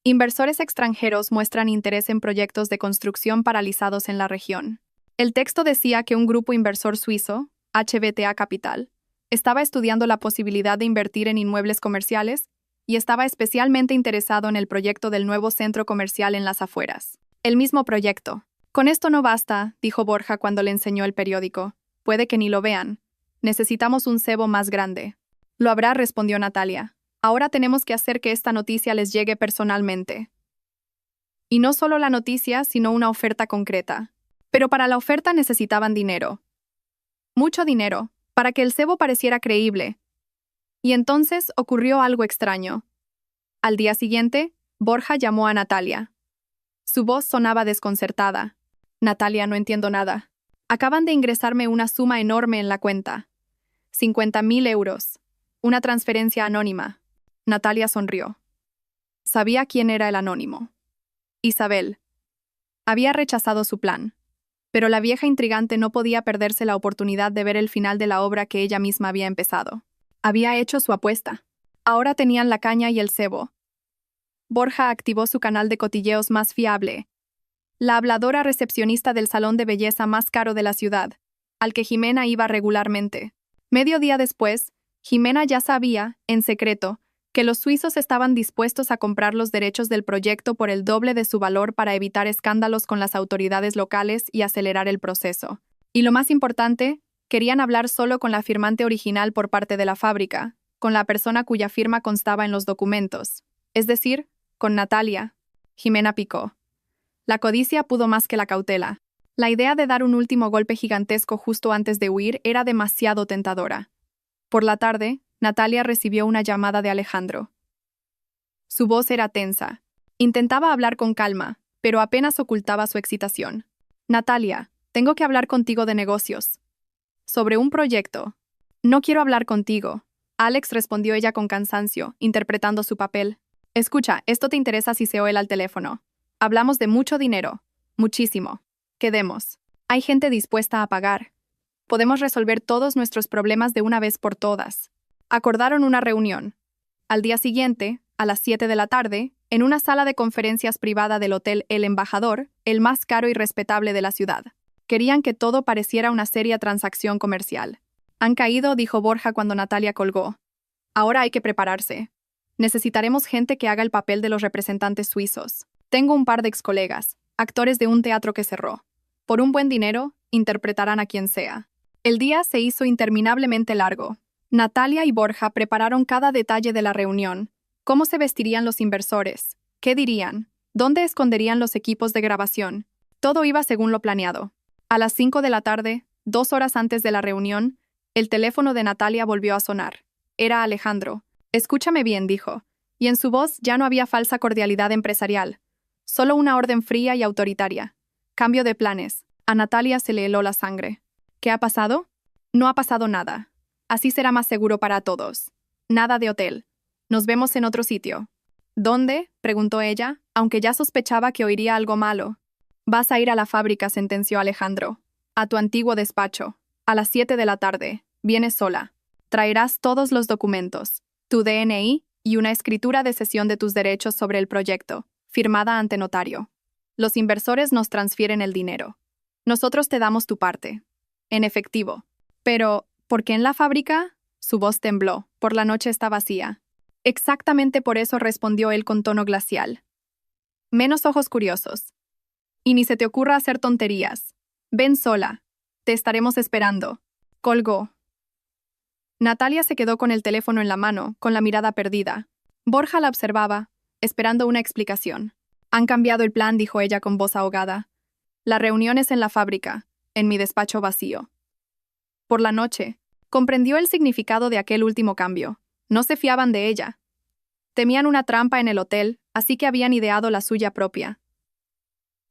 Inversores extranjeros muestran interés en proyectos de construcción paralizados en la región. El texto decía que un grupo inversor suizo, HBTA Capital, estaba estudiando la posibilidad de invertir en inmuebles comerciales y estaba especialmente interesado en el proyecto del nuevo centro comercial en las afueras. El mismo proyecto. Con esto no basta, dijo Borja cuando le enseñó el periódico. Puede que ni lo vean. Necesitamos un cebo más grande. Lo habrá, respondió Natalia. Ahora tenemos que hacer que esta noticia les llegue personalmente. Y no solo la noticia, sino una oferta concreta. Pero para la oferta necesitaban dinero. Mucho dinero, para que el cebo pareciera creíble. Y entonces ocurrió algo extraño. Al día siguiente, Borja llamó a Natalia. Su voz sonaba desconcertada. Natalia, no entiendo nada. Acaban de ingresarme una suma enorme en la cuenta. 50.000 euros. Una transferencia anónima. Natalia sonrió. Sabía quién era el anónimo. Isabel. Había rechazado su plan. Pero la vieja intrigante no podía perderse la oportunidad de ver el final de la obra que ella misma había empezado. Había hecho su apuesta. Ahora tenían la caña y el cebo. Borja activó su canal de cotilleos más fiable. La habladora recepcionista del salón de belleza más caro de la ciudad, al que Jimena iba regularmente. Medio día después, Jimena ya sabía, en secreto, que los suizos estaban dispuestos a comprar los derechos del proyecto por el doble de su valor para evitar escándalos con las autoridades locales y acelerar el proceso. Y lo más importante, querían hablar solo con la firmante original por parte de la fábrica, con la persona cuya firma constaba en los documentos, es decir, con Natalia. Jimena picó. La codicia pudo más que la cautela. La idea de dar un último golpe gigantesco justo antes de huir era demasiado tentadora. Por la tarde, Natalia recibió una llamada de Alejandro. Su voz era tensa. Intentaba hablar con calma, pero apenas ocultaba su excitación. Natalia, tengo que hablar contigo de negocios. Sobre un proyecto. No quiero hablar contigo. Alex, respondió ella con cansancio, interpretando su papel. Escucha, esto te interesa si se oye al teléfono. Hablamos de mucho dinero. Muchísimo. Quedemos. Hay gente dispuesta a pagar. Podemos resolver todos nuestros problemas de una vez por todas. Acordaron una reunión. Al día siguiente, a las 7 de la tarde, en una sala de conferencias privada del Hotel El Embajador, el más caro y respetable de la ciudad. Querían que todo pareciera una seria transacción comercial. Han caído, dijo Borja cuando Natalia colgó. Ahora hay que prepararse. Necesitaremos gente que haga el papel de los representantes suizos. Tengo un par de excolegas, actores de un teatro que cerró. Por un buen dinero, interpretarán a quien sea. El día se hizo interminablemente largo. Natalia y Borja prepararon cada detalle de la reunión. ¿Cómo se vestirían los inversores? ¿Qué dirían? ¿Dónde esconderían los equipos de grabación? Todo iba según lo planeado. A las 5 de la tarde, 2 horas antes de la reunión, el teléfono de Natalia volvió a sonar. Era Alejandro. Escúchame bien, dijo. Y en su voz ya no había falsa cordialidad empresarial. Solo una orden fría y autoritaria. Cambio de planes. A Natalia se le heló la sangre. ¿Qué ha pasado? No ha pasado nada. Así será más seguro para todos. Nada de hotel. Nos vemos en otro sitio. ¿Dónde?, preguntó ella, aunque ya sospechaba que oiría algo malo. Vas a ir a la fábrica, sentenció Alejandro. A tu antiguo despacho. A las 7 de la tarde. Vienes sola. Traerás todos los documentos, tu DNI y una escritura de cesión de tus derechos sobre el proyecto, firmada ante notario. Los inversores nos transfieren el dinero. Nosotros te damos tu parte. En efectivo. Pero, ¿por qué en la fábrica? Su voz tembló. Por la noche está vacía. Exactamente por eso, respondió él con tono glacial. Menos ojos curiosos. Y ni se te ocurra hacer tonterías. Ven sola. Te estaremos esperando. Colgó. Natalia se quedó con el teléfono en la mano, con la mirada perdida. Borja la observaba, esperando una explicación. Han cambiado el plan, dijo ella con voz ahogada. La reunión es en la fábrica, en mi despacho vacío. Por la noche, comprendió el significado de aquel último cambio. No se fiaban de ella. Temían una trampa en el hotel, así que habían ideado la suya propia.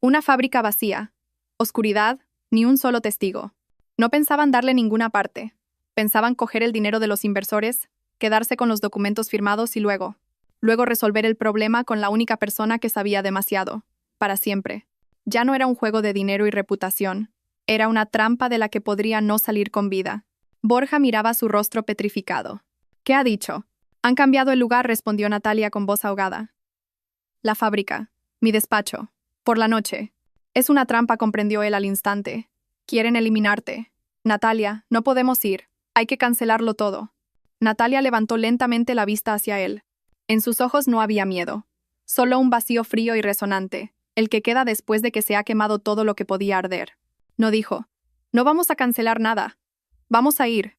Una fábrica vacía, oscuridad, ni un solo testigo. No pensaban darle ninguna parte. Pensaban coger el dinero de los inversores, quedarse con los documentos firmados y luego resolver el problema con la única persona que sabía demasiado, para siempre. Ya no era un juego de dinero y reputación, era una trampa de la que podría no salir con vida. Borja miraba su rostro petrificado. ¿Qué ha dicho? Han cambiado el lugar, respondió Natalia con voz ahogada. La fábrica, mi despacho, por la noche. Es una trampa, comprendió él al instante. Quieren eliminarte. Natalia, no podemos ir. Hay que cancelarlo todo. Natalia levantó lentamente la vista hacia él. En sus ojos no había miedo, solo un vacío frío y resonante, el que queda después de que se ha quemado todo lo que podía arder. No dijo, no vamos a cancelar nada. Vamos a ir.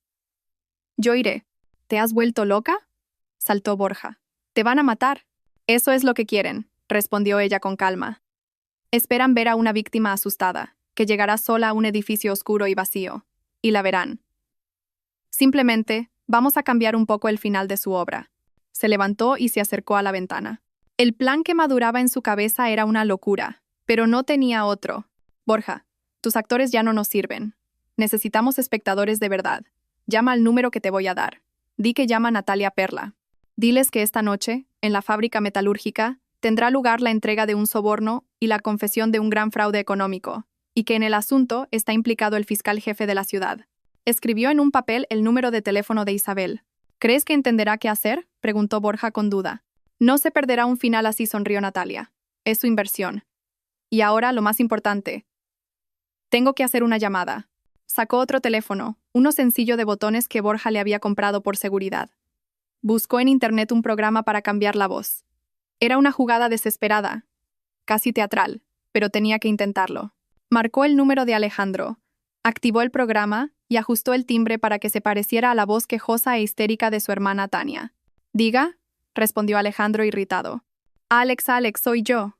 Yo iré. ¿Te has vuelto loca? Saltó Borja. Te van a matar. Eso es lo que quieren, respondió ella con calma. Esperan ver a una víctima asustada, que llegará sola a un edificio oscuro y vacío, y la verán. Simplemente, vamos a cambiar un poco el final de su obra. Se levantó y se acercó a la ventana. El plan que maduraba en su cabeza era una locura, pero no tenía otro. Borja, tus actores ya no nos sirven. Necesitamos espectadores de verdad. Llama al número que te voy a dar. Di que llama Natalia Perla. Diles que esta noche, en la fábrica metalúrgica, tendrá lugar la entrega de un soborno y la confesión de un gran fraude económico, y que en el asunto está implicado el fiscal jefe de la ciudad. Escribió en un papel el número de teléfono de Isabel. ¿Crees que entenderá qué hacer?, preguntó Borja con duda. No se perderá un final así, sonrió Natalia. Es su inversión. Y ahora lo más importante. Tengo que hacer una llamada. Sacó otro teléfono, uno sencillo de botones que Borja le había comprado por seguridad. Buscó en internet un programa para cambiar la voz. Era una jugada desesperada, casi teatral, pero tenía que intentarlo. Marcó el número de Alejandro, activó el programa y ajustó el timbre para que se pareciera a la voz quejosa e histérica de su hermana Tania. «Diga», respondió Alejandro irritado. «Alex, soy yo»,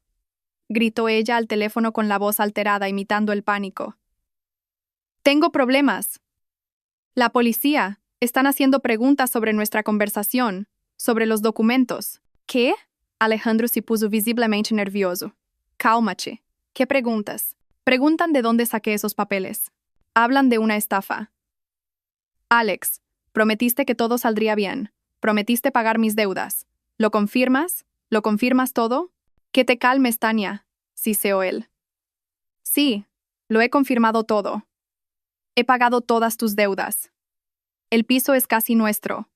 gritó ella al teléfono con la voz alterada, imitando el pánico. «Tengo problemas. La policía. Están haciendo preguntas sobre nuestra conversación, sobre los documentos». «¿Qué?», Alejandro se puso visiblemente nervioso. «Cálmate. ¿Qué preguntas?» «Preguntan de dónde saqué esos papeles. Hablan de una estafa». «Alex, prometiste que todo saldría bien. Prometiste pagar mis deudas. ¿Lo confirmas? ¿Lo confirmas todo?» «Que te calmes, Tania», siseó él. «Sí, lo he confirmado todo. He pagado todas tus deudas. El piso es casi nuestro.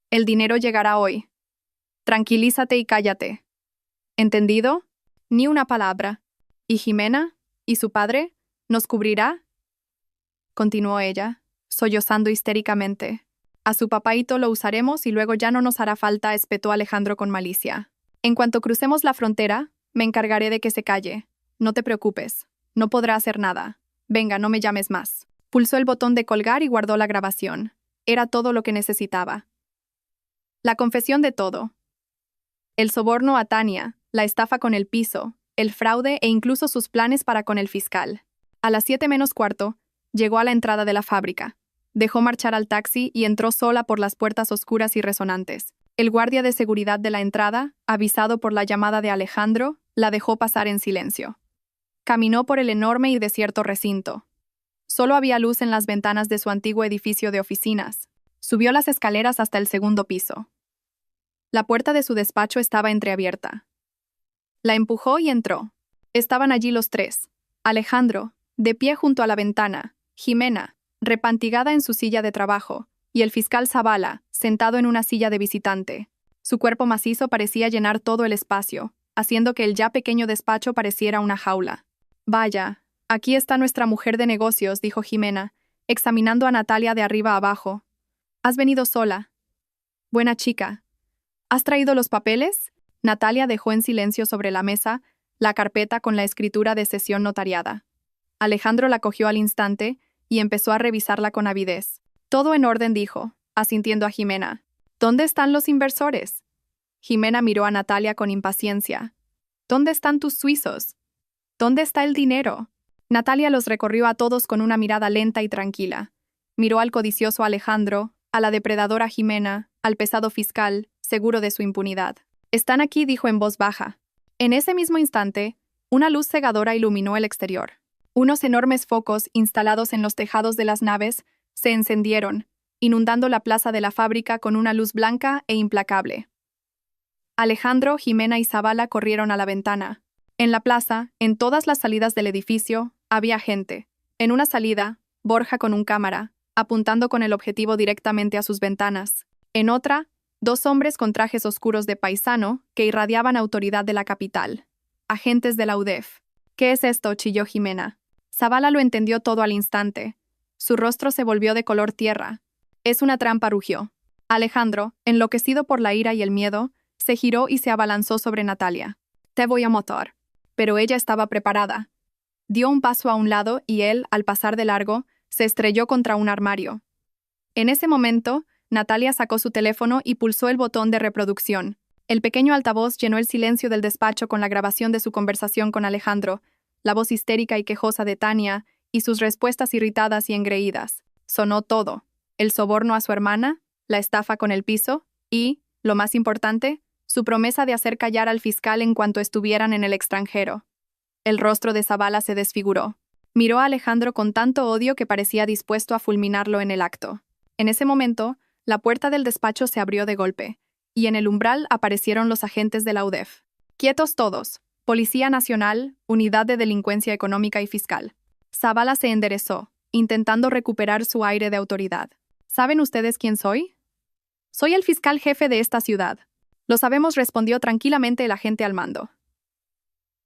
El dinero llegará hoy. Tranquilízate y cállate. ¿Entendido? Ni una palabra. ¿Y Jimena? ¿Y su padre? ¿Nos cubrirá?», continuó ella, sollozando histéricamente. «A su papaíto lo usaremos y luego ya no nos hará falta», espetó Alejandro con malicia. «En cuanto crucemos la frontera, me encargaré de que se calle. No te preocupes. No podrá hacer nada. Venga, no me llames más». Pulsó el botón de colgar y guardó la grabación. Era todo lo que necesitaba. La confesión de todo. El soborno a Tania, la estafa con el piso, el fraude e incluso sus planes para con el fiscal. A las 7 menos cuarto, llegó a la entrada de la fábrica. Dejó marchar al taxi y entró sola por las puertas oscuras y resonantes. El guardia de seguridad de la entrada, avisado por la llamada de Alejandro, la dejó pasar en silencio. Caminó por el enorme y desierto recinto. Solo había luz en las ventanas de su antiguo edificio de oficinas. Subió las escaleras hasta el segundo piso. La puerta de su despacho estaba entreabierta. La empujó y entró. Estaban allí los tres. Alejandro, de pie junto a la ventana, Jimena, repantigada en su silla de trabajo, y el fiscal Zavala, sentado en una silla de visitante. Su cuerpo macizo parecía llenar todo el espacio, haciendo que el ya pequeño despacho pareciera una jaula. Vaya, aquí está nuestra mujer de negocios, dijo Jimena, examinando a Natalia de arriba a abajo. ¿Has venido sola? Buena chica. ¿Has traído los papeles? Natalia dejó en silencio sobre la mesa la carpeta con la escritura de cesión notariada. Alejandro la cogió al instante y empezó a revisarla con avidez. Todo en orden, dijo, asintiendo a Jimena. ¿Dónde están los inversores? Jimena miró a Natalia con impaciencia. ¿Dónde están tus suizos? ¿Dónde está el dinero? Natalia los recorrió a todos con una mirada lenta y tranquila. Miró al codicioso Alejandro, a la depredadora Jimena, al pesado fiscal, seguro de su impunidad. Están aquí, dijo en voz baja. En ese mismo instante, una luz cegadora iluminó el exterior. Unos enormes focos instalados en los tejados de las naves se encendieron, inundando la plaza de la fábrica con una luz blanca e implacable. Alejandro, Jimena y Zavala corrieron a la ventana. En la plaza, en todas las salidas del edificio, había gente. En una salida, Borja con un cámara, apuntando con el objetivo directamente a sus ventanas. En otra, dos hombres con trajes oscuros de paisano que irradiaban autoridad de la capital. Agentes de la UDEF. ¿Qué es esto?, chilló Jimena. Zavala lo entendió todo al instante. Su rostro se volvió de color tierra. Es una trampa, rugió. Alejandro, enloquecido por la ira y el miedo, se giró y se abalanzó sobre Natalia. Te voy a matar. Pero ella estaba preparada. Dio un paso a un lado y él, al pasar de largo, se estrelló contra un armario. En ese momento, Natalia sacó su teléfono y pulsó el botón de reproducción. El pequeño altavoz llenó el silencio del despacho con la grabación de su conversación con Alejandro, la voz histérica y quejosa de Tania, y sus respuestas irritadas y engreídas. Sonó todo. El soborno a su hermana, la estafa con el piso y, lo más importante, su promesa de hacer callar al fiscal en cuanto estuvieran en el extranjero. El rostro de Zavala se desfiguró. Miró a Alejandro con tanto odio que parecía dispuesto a fulminarlo en el acto. En ese momento, la puerta del despacho se abrió de golpe, y en el umbral aparecieron los agentes de la UDEF. Quietos todos. Policía Nacional, Unidad de Delincuencia Económica y Fiscal. Zavala se enderezó, intentando recuperar su aire de autoridad. ¿Saben ustedes quién soy? Soy el fiscal jefe de esta ciudad. Lo sabemos, respondió tranquilamente el agente al mando.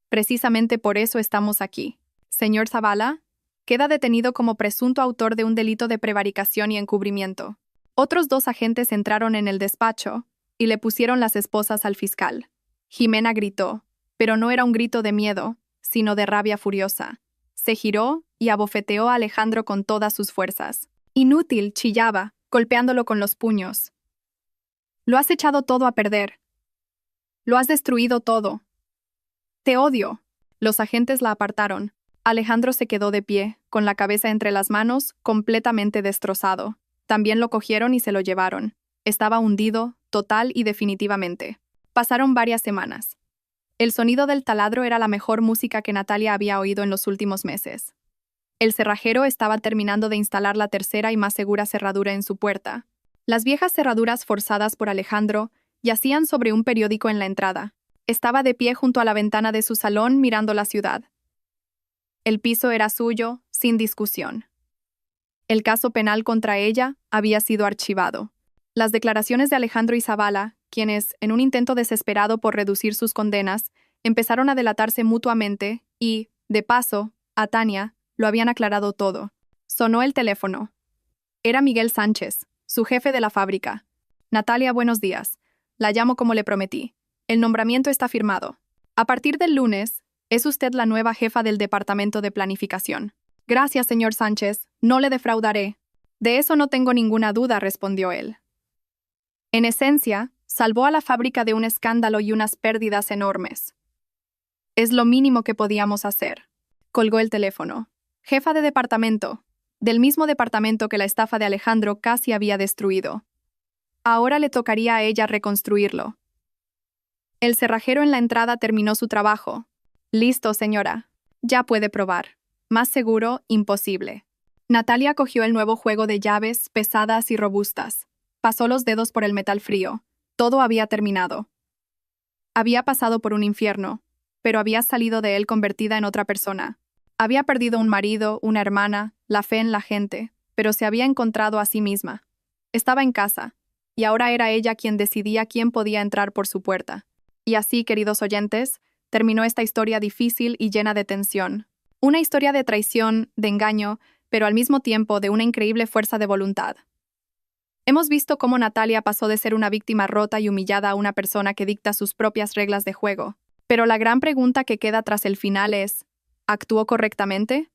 Precisamente por eso estamos aquí. Señor Zavala, queda detenido como presunto autor de un delito de prevaricación y encubrimiento. Otros dos agentes entraron en el despacho y le pusieron las esposas al fiscal. Jimena gritó, pero no era un grito de miedo, sino de rabia furiosa. Se giró y abofeteó a Alejandro con todas sus fuerzas. Inútil, chillaba, golpeándolo con los puños. Lo has echado todo a perder. Lo has destruido todo. Te odio. Los agentes la apartaron. Alejandro se quedó de pie, con la cabeza entre las manos, completamente destrozado. También lo cogieron y se lo llevaron. Estaba hundido, total y definitivamente. Pasaron varias semanas. El sonido del taladro era la mejor música que Natalia había oído en los últimos meses. El cerrajero estaba terminando de instalar la tercera y más segura cerradura en su puerta. Las viejas cerraduras forzadas por Alejandro yacían sobre un periódico en la entrada. Estaba de pie junto a la ventana de su salón mirando la ciudad. El piso era suyo, sin discusión. El caso penal contra ella había sido archivado. Las declaraciones de Alejandro y Zavala, quienes, en un intento desesperado por reducir sus condenas, empezaron a delatarse mutuamente y, de paso, a Tania, lo habían aclarado todo. Sonó el teléfono. Era Miguel Sánchez, su jefe de la fábrica. Natalia, buenos días. La llamo como le prometí. El nombramiento está firmado. A partir del lunes, es usted la nueva jefa del Departamento de Planificación. Gracias, señor Sánchez. No le defraudaré. De eso no tengo ninguna duda, respondió él. En esencia, salvó a la fábrica de un escándalo y unas pérdidas enormes. Es lo mínimo que podíamos hacer. Colgó el teléfono. Jefa de departamento. del mismo departamento que la estafa de Alejandro casi había destruido. Ahora le tocaría a ella reconstruirlo. El cerrajero en la entrada terminó su trabajo. Listo, señora. Ya puede probar. Más seguro, imposible. Natalia cogió el nuevo juego de llaves, pesadas y robustas. Pasó los dedos por el metal frío. Todo había terminado. Había pasado por un infierno, pero había salido de él convertida en otra persona. Había perdido un marido, una hermana, la fe en la gente, pero se había encontrado a sí misma. Estaba en casa, y ahora era ella quien decidía quién podía entrar por su puerta. Y así, queridos oyentes, terminó esta historia difícil y llena de tensión. Una historia de traición, de engaño, pero al mismo tiempo de una increíble fuerza de voluntad. Hemos visto cómo Natalia pasó de ser una víctima rota y humillada a una persona que dicta sus propias reglas de juego. Pero la gran pregunta que queda tras el final es, ¿actuó correctamente?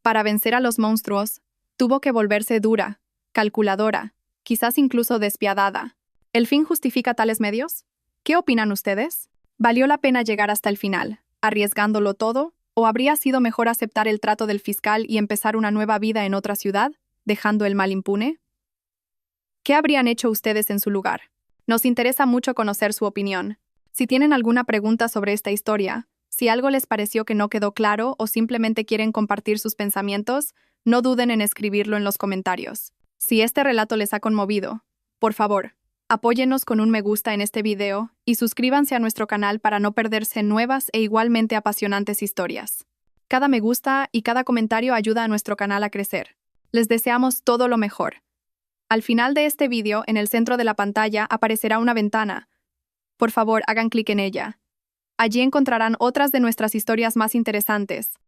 Para vencer a los monstruos, tuvo que volverse dura, calculadora, quizás incluso despiadada. ¿El fin justifica tales medios? ¿Qué opinan ustedes? ¿Valió la pena llegar hasta el final, arriesgándolo todo? ¿O habría sido mejor aceptar el trato del fiscal y empezar una nueva vida en otra ciudad, dejando el mal impune? ¿Qué habrían hecho ustedes en su lugar? Nos interesa mucho conocer su opinión. Si tienen alguna pregunta sobre esta historia, si algo les pareció que no quedó claro o simplemente quieren compartir sus pensamientos, no duden en escribirlo en los comentarios. Si este relato les ha conmovido, por favor, apóyennos con un me gusta en este video y suscríbanse a nuestro canal para no perderse nuevas e igualmente apasionantes historias. Cada me gusta y cada comentario ayuda a nuestro canal a crecer. Les deseamos todo lo mejor. Al final de este video, en el centro de la pantalla, aparecerá una ventana. Por favor, hagan clic en ella. Allí encontrarán otras de nuestras historias más interesantes.